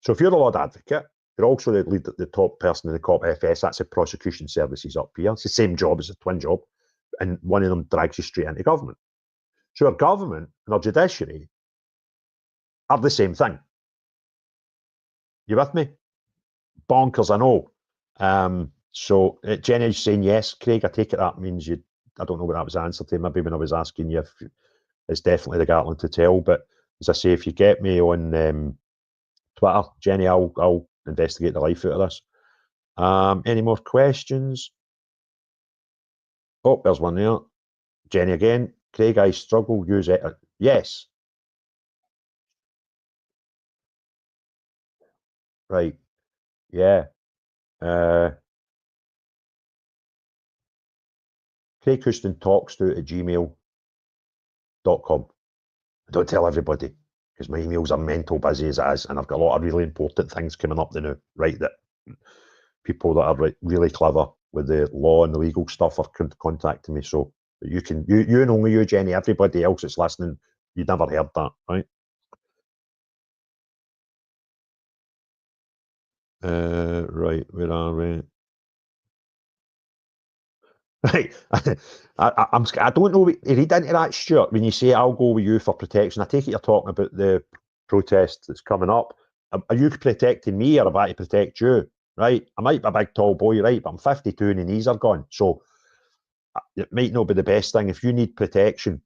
So if you're the Lord Advocate, you're also the top person in the COP FS, that's the Prosecution Services up here. It's the same job, it's a twin job, and one of them drags you straight into government. So our government and our judiciary are the same thing. You with me? Bonkers, I know. So Jenny's saying yes, Craig. I take it that means you. I don't know what that was answer to. Maybe when I was asking you, if it's definitely the Gatland Hotel. But as I say, if you get me on Twitter, Jenny, I'll investigate the life out of this. Any more questions? Oh, there's one there. Jenny again. Craig, I struggle. Use it. Yes. Right. Yeah. Craig Houston talks to at gmail.com. Don't tell everybody because my emails are mental busy as it is, and I've got a lot of really important things coming up now, right? That people that are really clever with the law and the legal stuff are contacting me. So you can, you and only you, Jenny, everybody else that's listening, you never heard that, right? Right, where are we? Right, I don't know. Read into that, Stuart. When you say I'll go with you for protection, I take it you're talking about the protest that's coming up. Are you protecting me, or am I to protect you? Right, I might be a big tall boy, right, but I'm 52 and the knees are gone, so it might not be the best thing. If you need protection,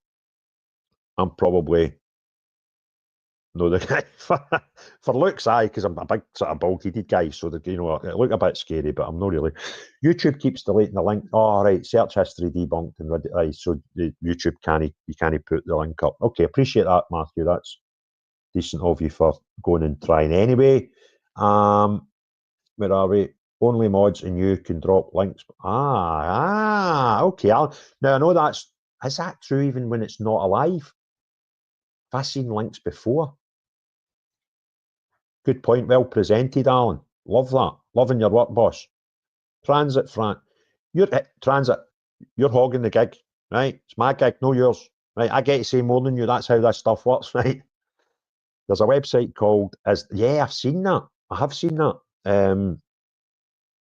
I'm probably no the guy for looks, aye, because I'm a big sort of bulky guy, so that it look a bit scary, but I'm not really. YouTube keeps deleting the link. Oh, right, search history debunked and right, so the YouTube you can't put the link up. Okay, appreciate that, Matthew. That's decent of you for going and trying anyway. Where are we? Only mods and you can drop links. Okay. Now I know is that true even when it's not alive? I've seen links before. Good point. Well presented, Alan. Love that. Loving your work, boss. Transit, Frank. Transit. You're hogging the gig, right? It's my gig, no yours. right? I get to say more than you. That's how this stuff works, right? There's a website called, yeah, I've seen that. I have seen that. And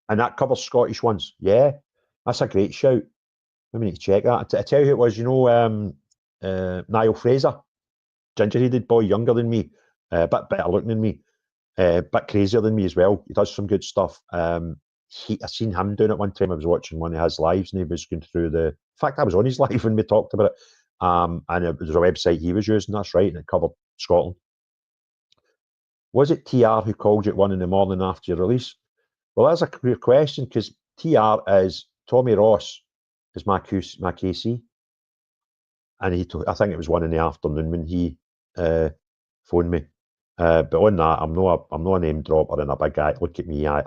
that covers Scottish ones. Yeah, that's a great shout. Let me need to check that. I tell you who it was, you know, Niall Fraser, ginger-headed boy, younger than me, a bit better looking than me, a bit crazier than me as well. He does some good stuff. I seen him doing it one time. I was watching one of his lives and he was going through in fact, I was on his live when we talked about it. And it was a website he was using, that's right, and it covered Scotland. Was it TR who called you at 1 in the morning after your release? Well, that's a clear question, because TR is Tommy Ross is my KC, and I think it was 1 in the afternoon when he phoned me. But on that, I'm not a name dropper and a big guy. Look at me, I'm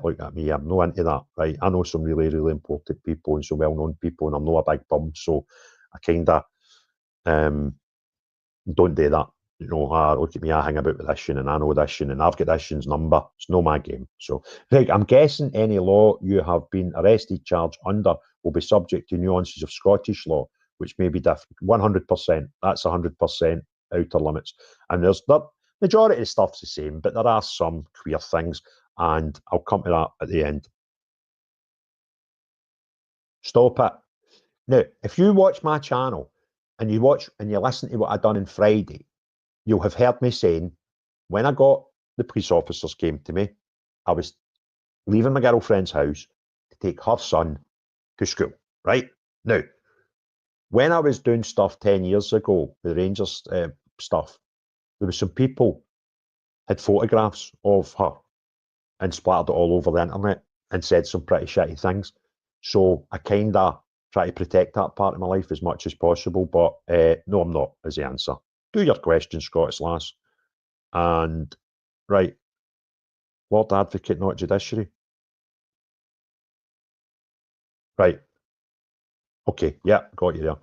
not into that, right? I know some really, really important people and some well-known people, and I'm not a big bum, so I kind of don't do that. You know, look at me, I hang about with this and I know this and I've got this number. It's no my game. So, Greg, I'm guessing any law you have been arrested, charged under will be subject to nuances of Scottish law, which may be different. 100%. That's 100% outer limits. And there's the majority of stuff's the same, but there are some queer things, and I'll come to that at the end. Stop it. Now, if you watch my channel and you listen to what I done on Friday, you'll have heard me saying, when I got the police officers came to me, I was leaving my girlfriend's house to take her son to school, right? Now, when I was doing stuff 10 years ago, the Rangers stuff, there was some people had photographs of her and splattered it all over the internet and said some pretty shitty things. So I kind of try to protect that part of my life as much as possible, but no, I'm not, is the answer. Do your question, Scottish lass. And, right, Lord Advocate, not Judiciary. Right. Okay, yeah, got you there.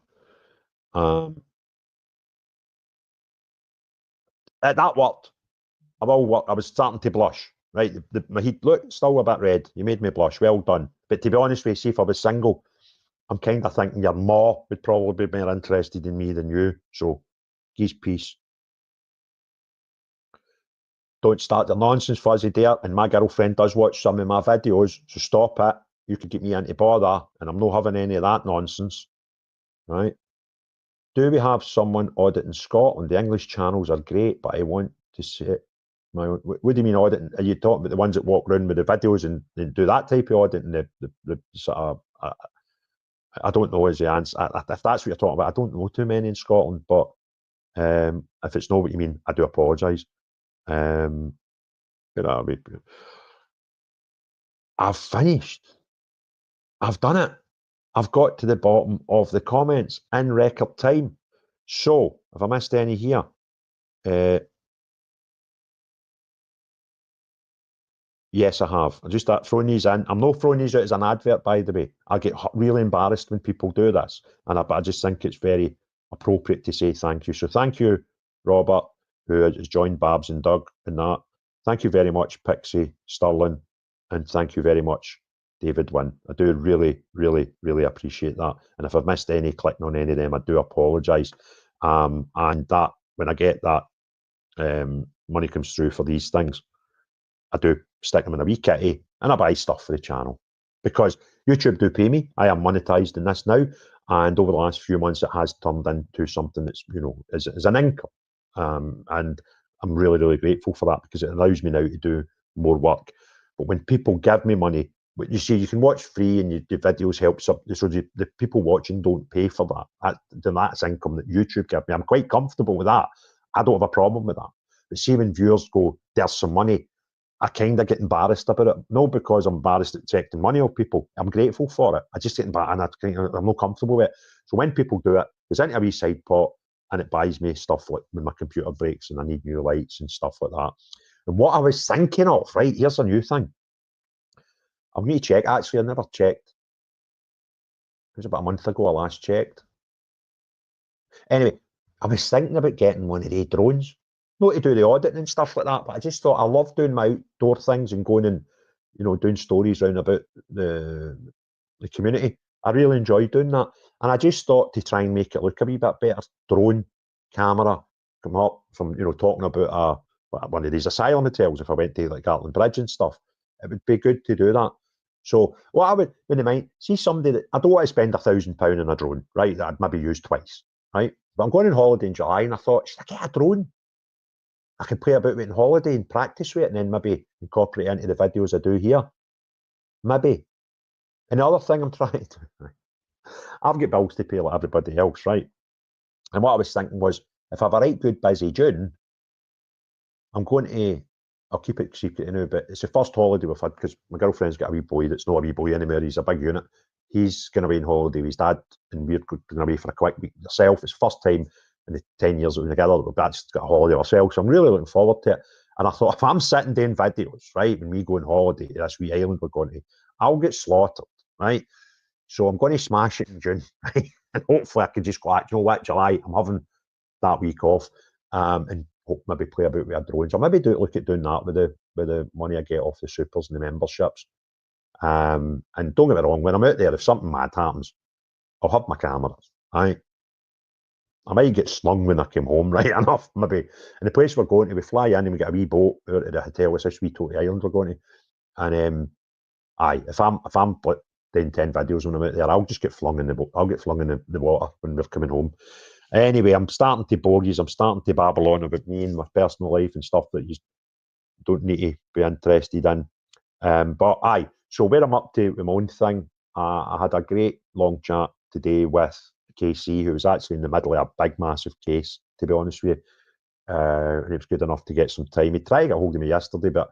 That worked. I was starting to blush, right? My heat, look, still a bit red. You made me blush. Well done. But to be honest with you, see, if I was single, I'm kind of thinking your ma would probably be more interested in me than you. So, geese peace. Don't start the nonsense, Fuzzy dear. And my girlfriend does watch some of my videos, so stop it. You could get me into bother, and I'm not having any of that nonsense, right? Do we have someone auditing Scotland? The English channels are great, but I want to see it. What do you mean auditing? Are you talking about the ones that walk around with the videos and do that type of auditing? The sort of, I don't know is the answer. If that's what you're talking about, I don't know too many in Scotland, but if it's not what you mean, I do apologise. I've finished. I've done it. I've got to the bottom of the comments in record time. So, if I missed any here, yes, I have. I'm just throwing these in. I'm not throwing these out as an advert, by the way. I get really embarrassed when people do this, but I just think it's very appropriate to say thank you. So thank you, Robert, who has joined Babs and Doug in that. Thank you very much, Pixie, Sterling, and thank you very much, David Wynn. I do really, really, really appreciate that. And if I've missed any clicking on any of them, I do apologise. And that when I get that money comes through for these things, I do stick them in a wee kitty and I buy stuff for the channel because YouTube do pay me. I am monetized in this now, and over the last few months it has turned into something that's, you know, is an income, and I'm really, really grateful for that because it allows me now to do more work. But when people give me money, you see, you can watch free and the videos help, so the people watching don't pay for that. That's income that YouTube give me. I'm quite comfortable with that. I don't have a problem with that. But see, when viewers go, there's some money, I kind of get embarrassed about it. Not because I'm embarrassed at taking money off people. I'm grateful for it. I just get embarrassed and I'm not comfortable with it. So when people do it, there's into a wee side pot and it buys me stuff like when my computer breaks and I need new lights and stuff like that. And what I was thinking of, right, here's a new thing. I'm going to check. Actually, I never checked. It was about a month ago I last checked. Anyway, I was thinking about getting one of the drones. Not to do the auditing and stuff like that, but I just thought I love doing my outdoor things and going and, you know, doing stories around about the community. I really enjoy doing that. And I just thought to try and make it look a wee bit better, drone camera come up from, you know, talking about one of these asylum hotels. If I went to like Gartland Bridge and stuff, it would be good to do that. So what I would, when I might see somebody that I don't want to spend £1,000 on a drone, right? That I'd maybe use twice, right? But I'm going on holiday in July, and I thought, should I get a drone? I can play about with it on holiday and practice with it, and then maybe incorporate it into the videos I do here. Maybe. Another thing I'm trying to do, I've got bills to pay like everybody else, right? And what I was thinking was, if I have a right good busy June, I'm going to, I'll keep it secret now, but it's the first holiday we've had because my girlfriend's got a wee boy that's not a wee boy anymore. He's a big unit. He's going away on holiday with his dad, and we're going away for a quick week yourself. It's first time in the 10 years that we've been together that we've actually got a holiday ourselves. So I'm really looking forward to it. And I thought, if I'm sitting doing videos, right, when we go on holiday to this wee island we're going to, I'll get slaughtered, right? So I'm going to smash it in June, right? And hopefully I can just go, you know what, July, I'm having that week off, and hope maybe play about with our drones. Or maybe look at doing that with the money I get off the supers and the memberships. And don't get me wrong, when I'm out there, if something mad happens, I'll have my cameras, right? I might get slung when I come home, right enough, maybe. In the place we're going to, we fly in and we get a wee boat out of the hotel. It's this wee totally island we're going to. And if I'm doing 10 videos when I'm out there, I'll just get flung in the boat. I'll get flung in the water when we're coming home. Anyway, I'm starting to bore you. I'm starting to babble on about me and my personal life and stuff that you don't need to be interested in. But so where I'm up to with my own thing, I had a great long chat today with KC, who was actually in the middle of a big, massive case, to be honest with you. And it was good enough to get some time. He tried to get hold of me yesterday, but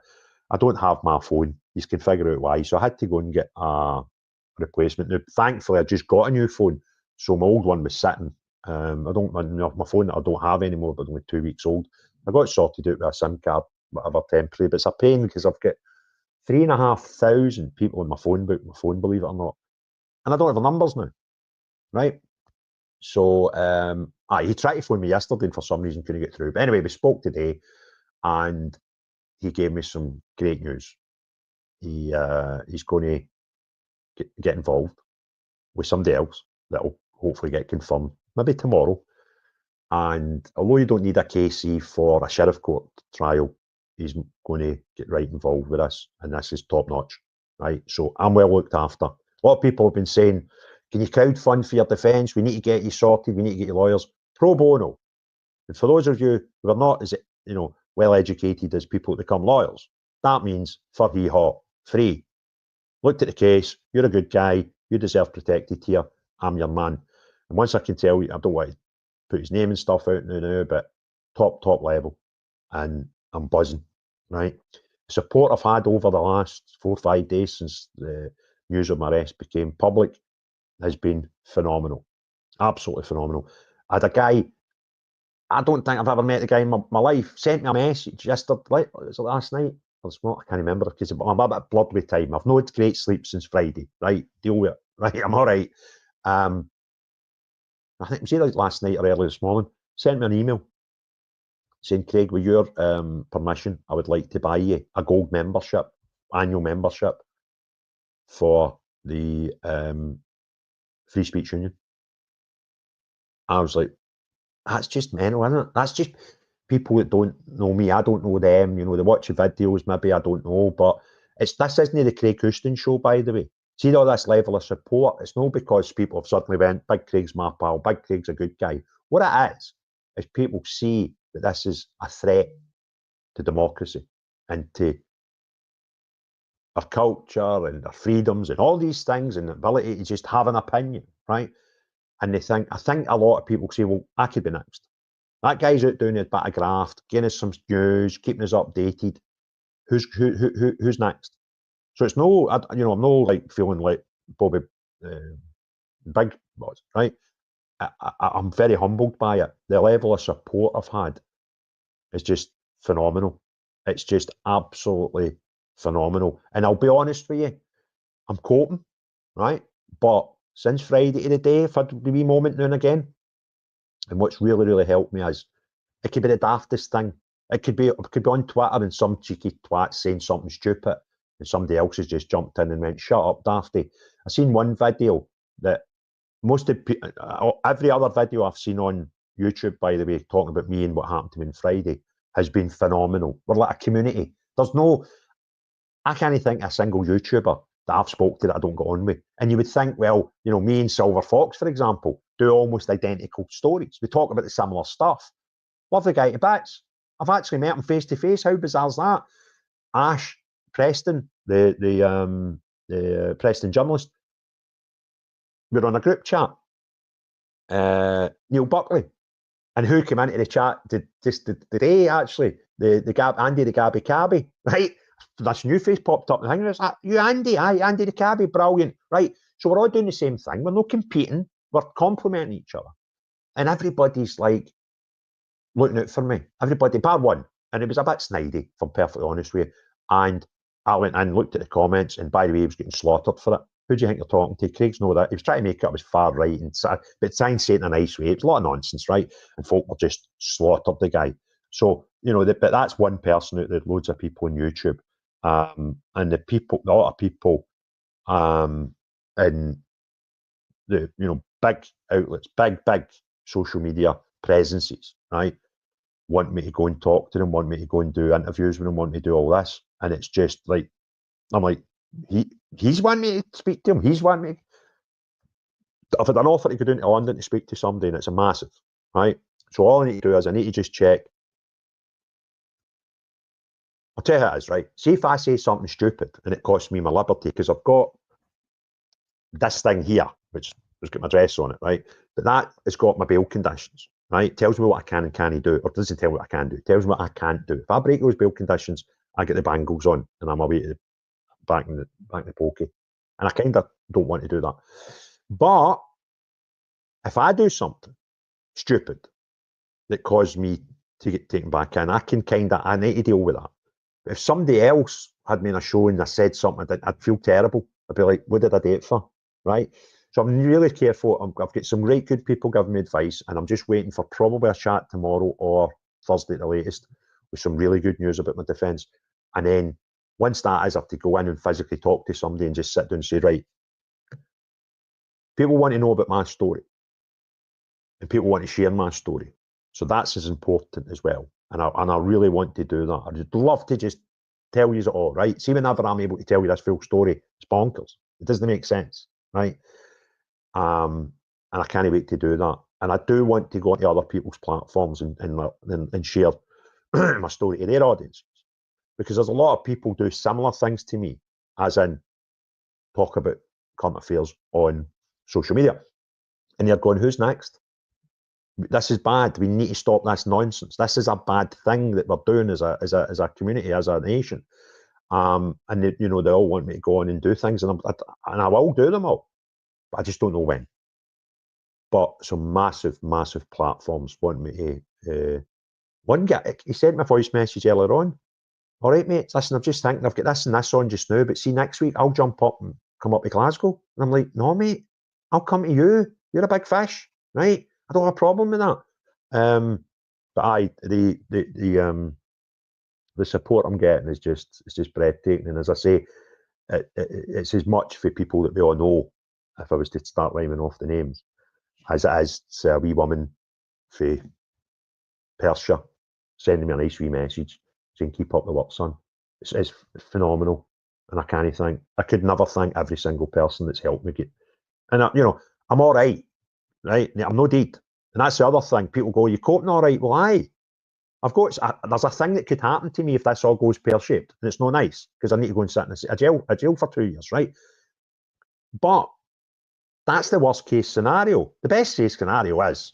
I don't have my phone. He's can figure out why. So I had to go and get a replacement. Now, thankfully, I just got a new phone. So my old one was sitting. My phone that I don't have anymore, but only 2 weeks old. I got it sorted out with a SIM card, whatever, temporary. But it's a pain because I've got 3,500 people on my phone book, believe it or not. And I don't have the numbers now, right? So he tried to phone me yesterday and for some reason couldn't get through. But anyway, we spoke today and he gave me some great news. He's going to get involved with somebody else that'll hopefully get confirmed, maybe tomorrow. And although you don't need a KC for a sheriff court trial, he's going to get right involved with this, and this is top notch, right? So I'm well looked after. A lot of people have been saying, can you crowdfund for your defence? We need to get you sorted. We need to get you lawyers. Pro bono. And for those of you who are not as well educated as people that become lawyers, that means for hee-haw, free. Looked at the case. You're a good guy. You deserve protected here. I'm your man. And once I can tell you, I don't want to put his name and stuff out now, but top level. And I'm buzzing, right? The support I've had over the last 4 or 5 days since the news of my arrest became public has been phenomenal. Absolutely phenomenal. I had a guy, I don't think I've ever met a guy in my life, sent me a message yesterday, was it last night? Or not, I can't remember because I'm a bit blurred with time. I've not had great sleep since Friday, right? Deal with it, right? I'm all right. I think it was either last night or early this morning, sent me an email saying, Craig, with your permission, I would like to buy you a gold membership, annual membership for the Free Speech Union. I was like, that's just mental, isn't it? That's just people that don't know me. I don't know them. They watch the videos, maybe I don't know. But this isn't the Craig Houston show, by the way. See all this level of support. It's not because people have suddenly went, Big Craig's my pal, Big Craig's a good guy. What it is people see that this is a threat to democracy and to our culture and our freedoms and all these things and the ability to just have an opinion, right? And I think a lot of people say, well, I could be next. That guy's out doing a bit of graft, getting us some news, keeping us updated. Who's next? So it's no, I'm no like feeling like Bobby Big was, right? I'm very humbled by it. The level of support I've had is just phenomenal. It's just absolutely phenomenal. And I'll be honest with you, I'm coping, right? But since Friday to the day, I've had a wee moment now and again. And what's really, really helped me is it could be the daftest thing. It could be on Twitter and some cheeky twat saying something stupid and somebody else has just jumped in and went, shut up, dafty. I seen one video that most of every other video I've seen on YouTube, by the way, talking about me and what happened to me on Friday, has been phenomenal. We're like a community. I can't think of a single YouTuber that I've spoke to that I don't get on with. And you would think, well, me and Silver Fox, for example, do almost identical stories. We talk about the similar stuff. Love the guy to bits. I've actually met him face to face. How bizarre is that? Ash Preston, the Preston journalist, we're on a group chat. Neil Buckley, and who came into the chat today, actually, Andy the Gabby Cabby, right? This new face popped up, and the thing is, you Andy, Andy the Cabby, brilliant, right? So we're all doing the same thing. We're not competing, we're complimenting each other, and everybody's like looking out for me. Everybody, bar one, and it was a bit snidey, if I'm perfectly honest with you. And I went and looked at the comments, and by the way, he was getting slaughtered for it. Who do you think you're talking to? Craig's know that. He was trying to make it up as far right, but trying to say it in a nice way. It was a lot of nonsense, right? And folk were just slaughtered the guy. So, but that's one person out there, loads of people on YouTube. And a lot of people in the, big outlets, big social media presences, right? Want me to go and talk to them, want me to go and do interviews with them, want me to do all this. And it's just like, I'm like, he's wanting me to speak to him. He's wanting me. I've had an offer to go down to London to speak to somebody, and it's a massive, right? So all I need to do is I need to just check. I'll tell you how it is, right? See if I say something stupid and it costs me my liberty, because I've got this thing here, which has got my address on it, right? But that has got my bail conditions, right? It tells me what I can and can't do, or doesn't tell me what I can do. It tells me what I can't do. If I break those bail conditions, I get the bangles on, and I'm away to back in the pokey. And I kind of don't want to do that. But if I do something stupid that caused me to get taken back in, I need to deal with that. But if somebody else had me in a show and I said something, I'd feel terrible. I'd be like, what did I do it for? Right? So I'm really careful. I've got some great good people giving me advice, and I'm just waiting for probably a chat tomorrow or Thursday at the latest with some really good news about my defence. And then once that is, I have to go in and physically talk to somebody and just sit down and say, right, people want to know about my story, and people want to share my story. So that's as important as well. And I really want to do that. I'd love to just tell you it all, right? See, whenever I'm able to tell you this full story, it's bonkers. It doesn't make sense, right? And I can't wait to do that. And I do want to go onto other people's platforms and share my story to their audiences. Because there's a lot of people do similar things to me, as in talk about current affairs on social media. And they're going, who's next? This is bad. We need to stop this nonsense. This is a bad thing that we're doing as a community, as a nation. And they all want me to go on and do things, and I will do them all, but I just don't know when. But some massive platforms want me to. One guy, he sent me a voice message earlier on. All right, mate, listen, I'm just thinking I've got this and this on just now, but see, next week I'll jump up and come up to Glasgow. And I'm like, no, mate, I'll come to you. You're a big fish, right? I don't have a problem with that. But the support I'm getting is just breathtaking. And as I say, it's as much for people that we all know, if I was to start rhyming off the names, as it is to a wee woman for Persia sending me a nice wee message saying, keep up the work, son. It's phenomenal. And I could never thank every single person that's helped me get. And I'm all right, right? I'm no deed. And that's the other thing. People go, you coping all right? Well, aye. There's a thing that could happen to me if this all goes pear-shaped, and it's not nice, because I need to go and sit in a jail for 2 years, right? But that's the worst case scenario. The best case scenario is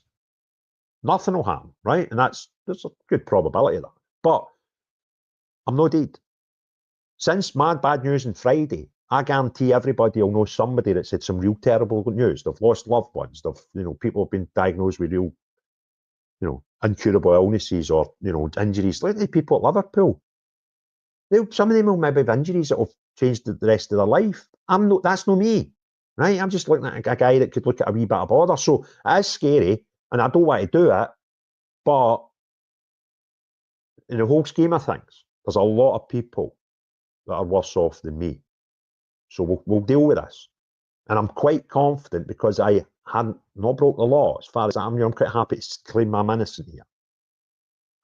nothing will happen, right? And there's a good probability of that. But I'm no deed. Since my bad news on Friday, I guarantee everybody will know somebody that's had some real terrible news. They've lost loved ones. People have been diagnosed with real, incurable illnesses or, injuries. Like the people at Liverpool. Some of them will maybe have injuries that will change the rest of their life. That's not me, right? I'm just looking at a guy that could look at a wee bit of bother. So it is scary, and I don't want to do it, but in the whole scheme of things, there's a lot of people that are worse off than me. So we'll deal with this. And I'm quite confident, because I hadn't not broke the law, as far as I'm quite happy to claim I'm innocent here.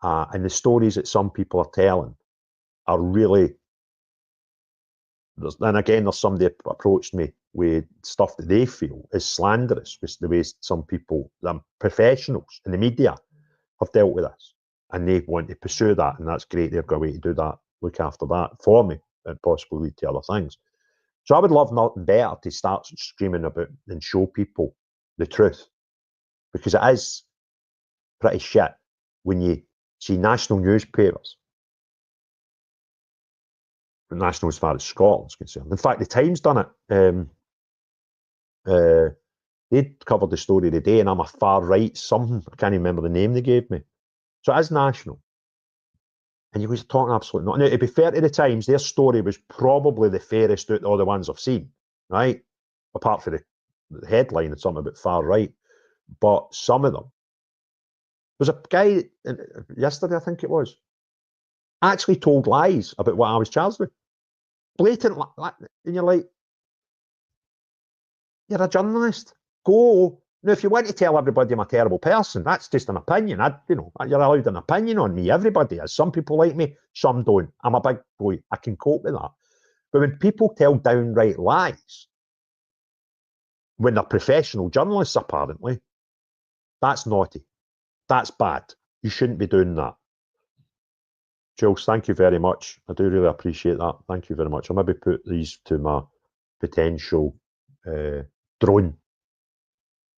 And the stories that some people are telling are really. And again, there's somebody approached me with stuff that they feel is slanderous, with the way some people, professionals in the media, have dealt with this, and they want to pursue that, and that's great. They're going to do that, look after that for me, and possibly lead to other things. So I would love nothing better to start screaming about and show people the truth, because it is pretty shit when you see national newspapers, national as far as Scotland's concerned. In fact, the Times done it. They covered the story today, and I'm a far right something. I can't even remember the name they gave me. So it is national. And you was talking absolutely not. Now, to be fair to the Times, their story was probably the fairest out of all the ones I've seen, right? Apart from the headline and something about far right. But some of them. There was a guy yesterday, I think it was, actually told lies about what I was charged with. Blatant, and you're like, you're a journalist. Go. Now, if you want to tell everybody I'm a terrible person, that's just an opinion. You're allowed an opinion on me. Everybody is. Some people like me, some don't. I'm a big boy. I can cope with that. But when people tell downright lies, when they're professional journalists, apparently, that's naughty. That's bad. You shouldn't be doing that. Jules, thank you very much. I do really appreciate that. Thank you very much. I'll maybe put these to my potential drone.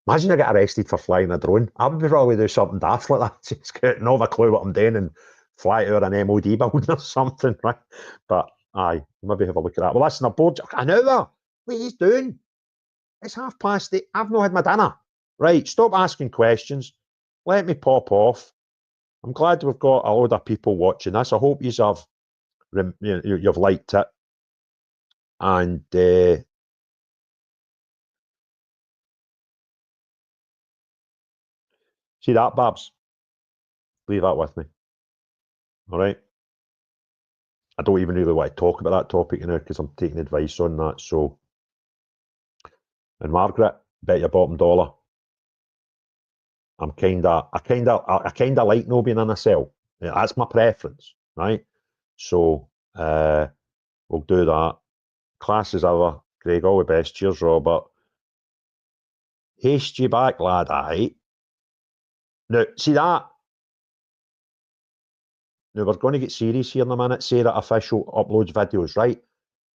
Imagine I get arrested for flying a drone. I would probably do something daft like that. Just not have a clue what I'm doing and fly out an MOD building or something, right? But aye, maybe have a look at that. Well, listen, I'm bored. An hour? What are you doing? It's 8:30. I've not had my dinner. Right, stop asking questions. Let me pop off. I'm glad we've got a load of people watching this. I hope you've liked it. And see that, Babs? Leave that with me. All right. I don't even really want to talk about that topic now because I'm taking advice on that. So, and Margaret, bet your bottom dollar. I kind of like not being in a cell. Yeah, that's my preference, right? So, we'll do that. Class as ever, Craig. All the best. Cheers, Robert. Haste you back, lad. Aye. Now, see that? Now, we're going to get serious here in a minute. Sarah Official uploads videos, right?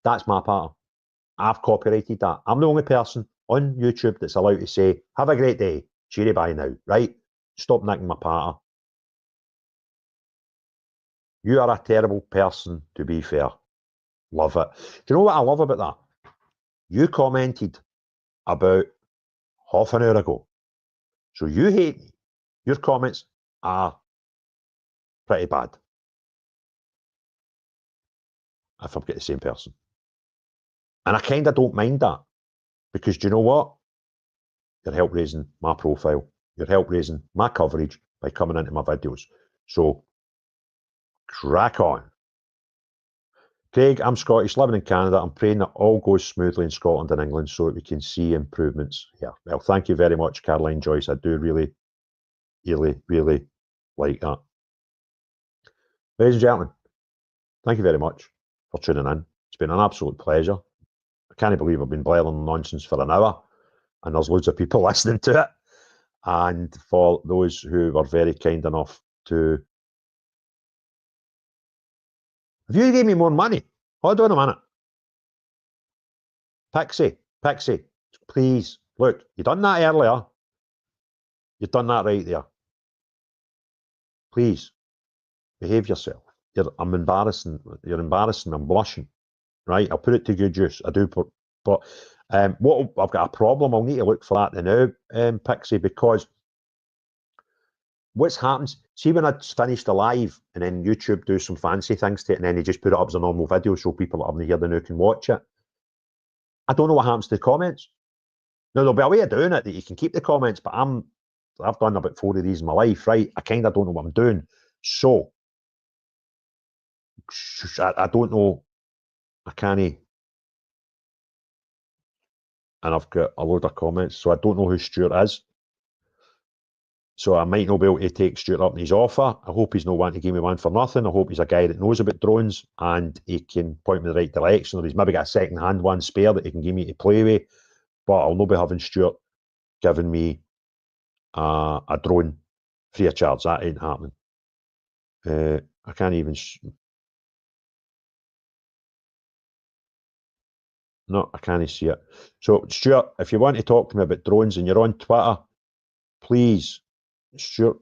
That's my part. I've copyrighted that. I'm the only person on YouTube that's allowed to say, have a great day. Cheery bye now, right? Stop nicking my patter. You are a terrible person, to be fair. Love it. Do you know what I love about that? You commented about half an hour ago. So you hate me. Your comments are pretty bad. If I've got the same person. And I kind of don't mind that. Because do you know what? You're help raising my profile. You're help raising my coverage by coming into my videos. So, crack on. Craig, I'm Scottish, living in Canada. I'm praying that all goes smoothly in Scotland and England so that we can see improvements here. Well, thank you very much, Caroline Joyce. I do really, really, really like that. Ladies and gentlemen, thank you very much for tuning in. It's been an absolute pleasure. I can't believe I've been blathering nonsense for an hour and there's loads of people listening to it. And for those who were very kind enough to... If you gave me more money, hold on a minute. Pixie, please, look, you done that earlier. You've done that right there. Please, behave yourself. I'm embarrassing. You're embarrassing. I'm blushing. Right? I'll put it to good use. I do, but I've got a problem. I'll need to look for that now, Pixie, because what's happened, see when I'd finished the live and then YouTube do some fancy things to it and then they just put it up as a normal video so people that haven't heard the new can watch it. I don't know what happens to the comments. Now, there'll be a way of doing it that you can keep the comments, but I've done about 4 of these in my life, right? I kind of don't know what I'm doing. So, I don't know. I can't. and I've got a load of comments, so I don't know who Stuart is. So I might not be able to take Stuart up on his offer. I hope he's not wanting to give me one for nothing. I hope he's a guy that knows about drones and he can point me in the right direction, or he's maybe got a second-hand one spare that he can give me to play with. But I'll not be having Stuart giving me a drone free of charge. That ain't happening. I can't even... No, I can't see it. So, Stuart, if you want to talk to me about drones and you're on Twitter, please, Stuart.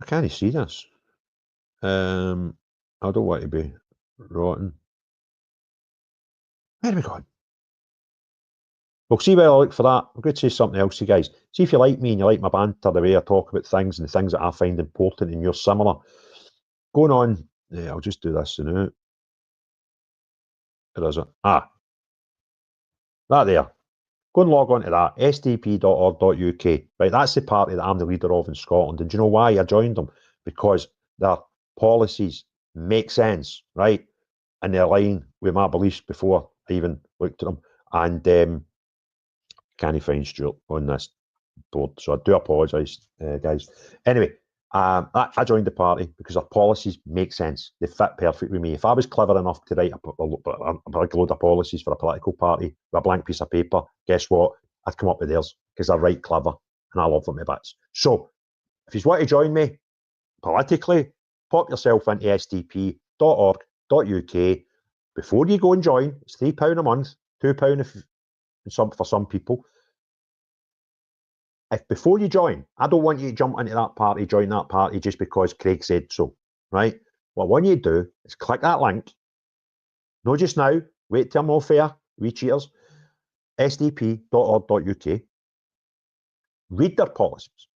I can't see this. I don't want to be rotten. Where are we going? We'll see where I look for that. I'm going to say something else to you guys. See if you like me and you like my banter, the way I talk about things and the things that I find important and you're similar. Going on, yeah, I'll just do this now. Where is it? Ah, that there. Go and log on to that, sdp.org.uk. Right, that's the party that I'm the leader of in Scotland. And do you know why I joined them? Because their policies make sense, right? And they align with my beliefs before I even looked at them. And can't find Stuart on this board, so I do apologise, guys. Anyway, I joined the party because our policies make sense. They fit perfect with me. If I was clever enough to write a load of policies for a political party with a blank piece of paper, guess what? I'd come up with theirs because I write clever and I love them to bits. So, if you want to join me politically, pop yourself into sdp.org.uk. Before you go and join, it's £3 a month, £2 for some people. If before you join, I don't want you to jump into that party, join that party just because Craig said so, right? What I want you to do is click that link. No, just now. Wait till I'm all fair. We cheers. sdp.org.uk. Read their policies.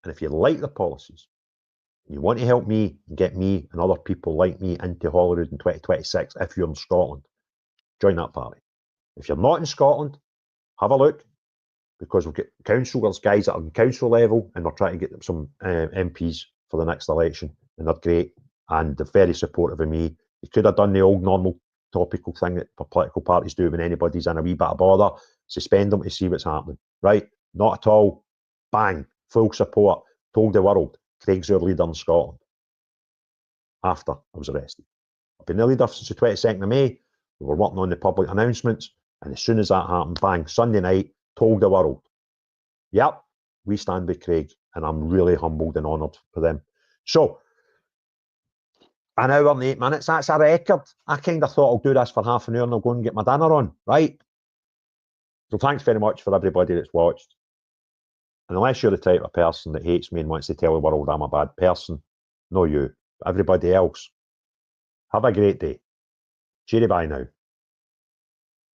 And if you like the policies, and you want to help me and get me and other people like me into Holyrood in 2026, if you're in Scotland, join that party. If you're not in Scotland, have a look, because we've got councillors, guys that are on council level, and we're trying to get some MPs for the next election, and they're great, and they're very supportive of me. You could have done the old normal topical thing that political parties do when anybody's in a wee bit of bother, suspend them to see what's happening, right? Not at all. Bang, full support, told the world, Craig's our leader in Scotland. After I was arrested. I've been the leader since the 22nd of May, we were working on the public announcements, and as soon as that happened, bang, Sunday night, told the world, yep, we stand with Craig, and I'm really humbled and honoured for them. So, an hour and 8 minutes, that's a record. I kind of thought I'll do this for half an hour and I'll go and get my dinner on, right? So thanks very much for everybody that's watched. And unless you're the type of person that hates me and wants to tell the world I'm a bad person, no you, but everybody else, have a great day. Cheery bye now.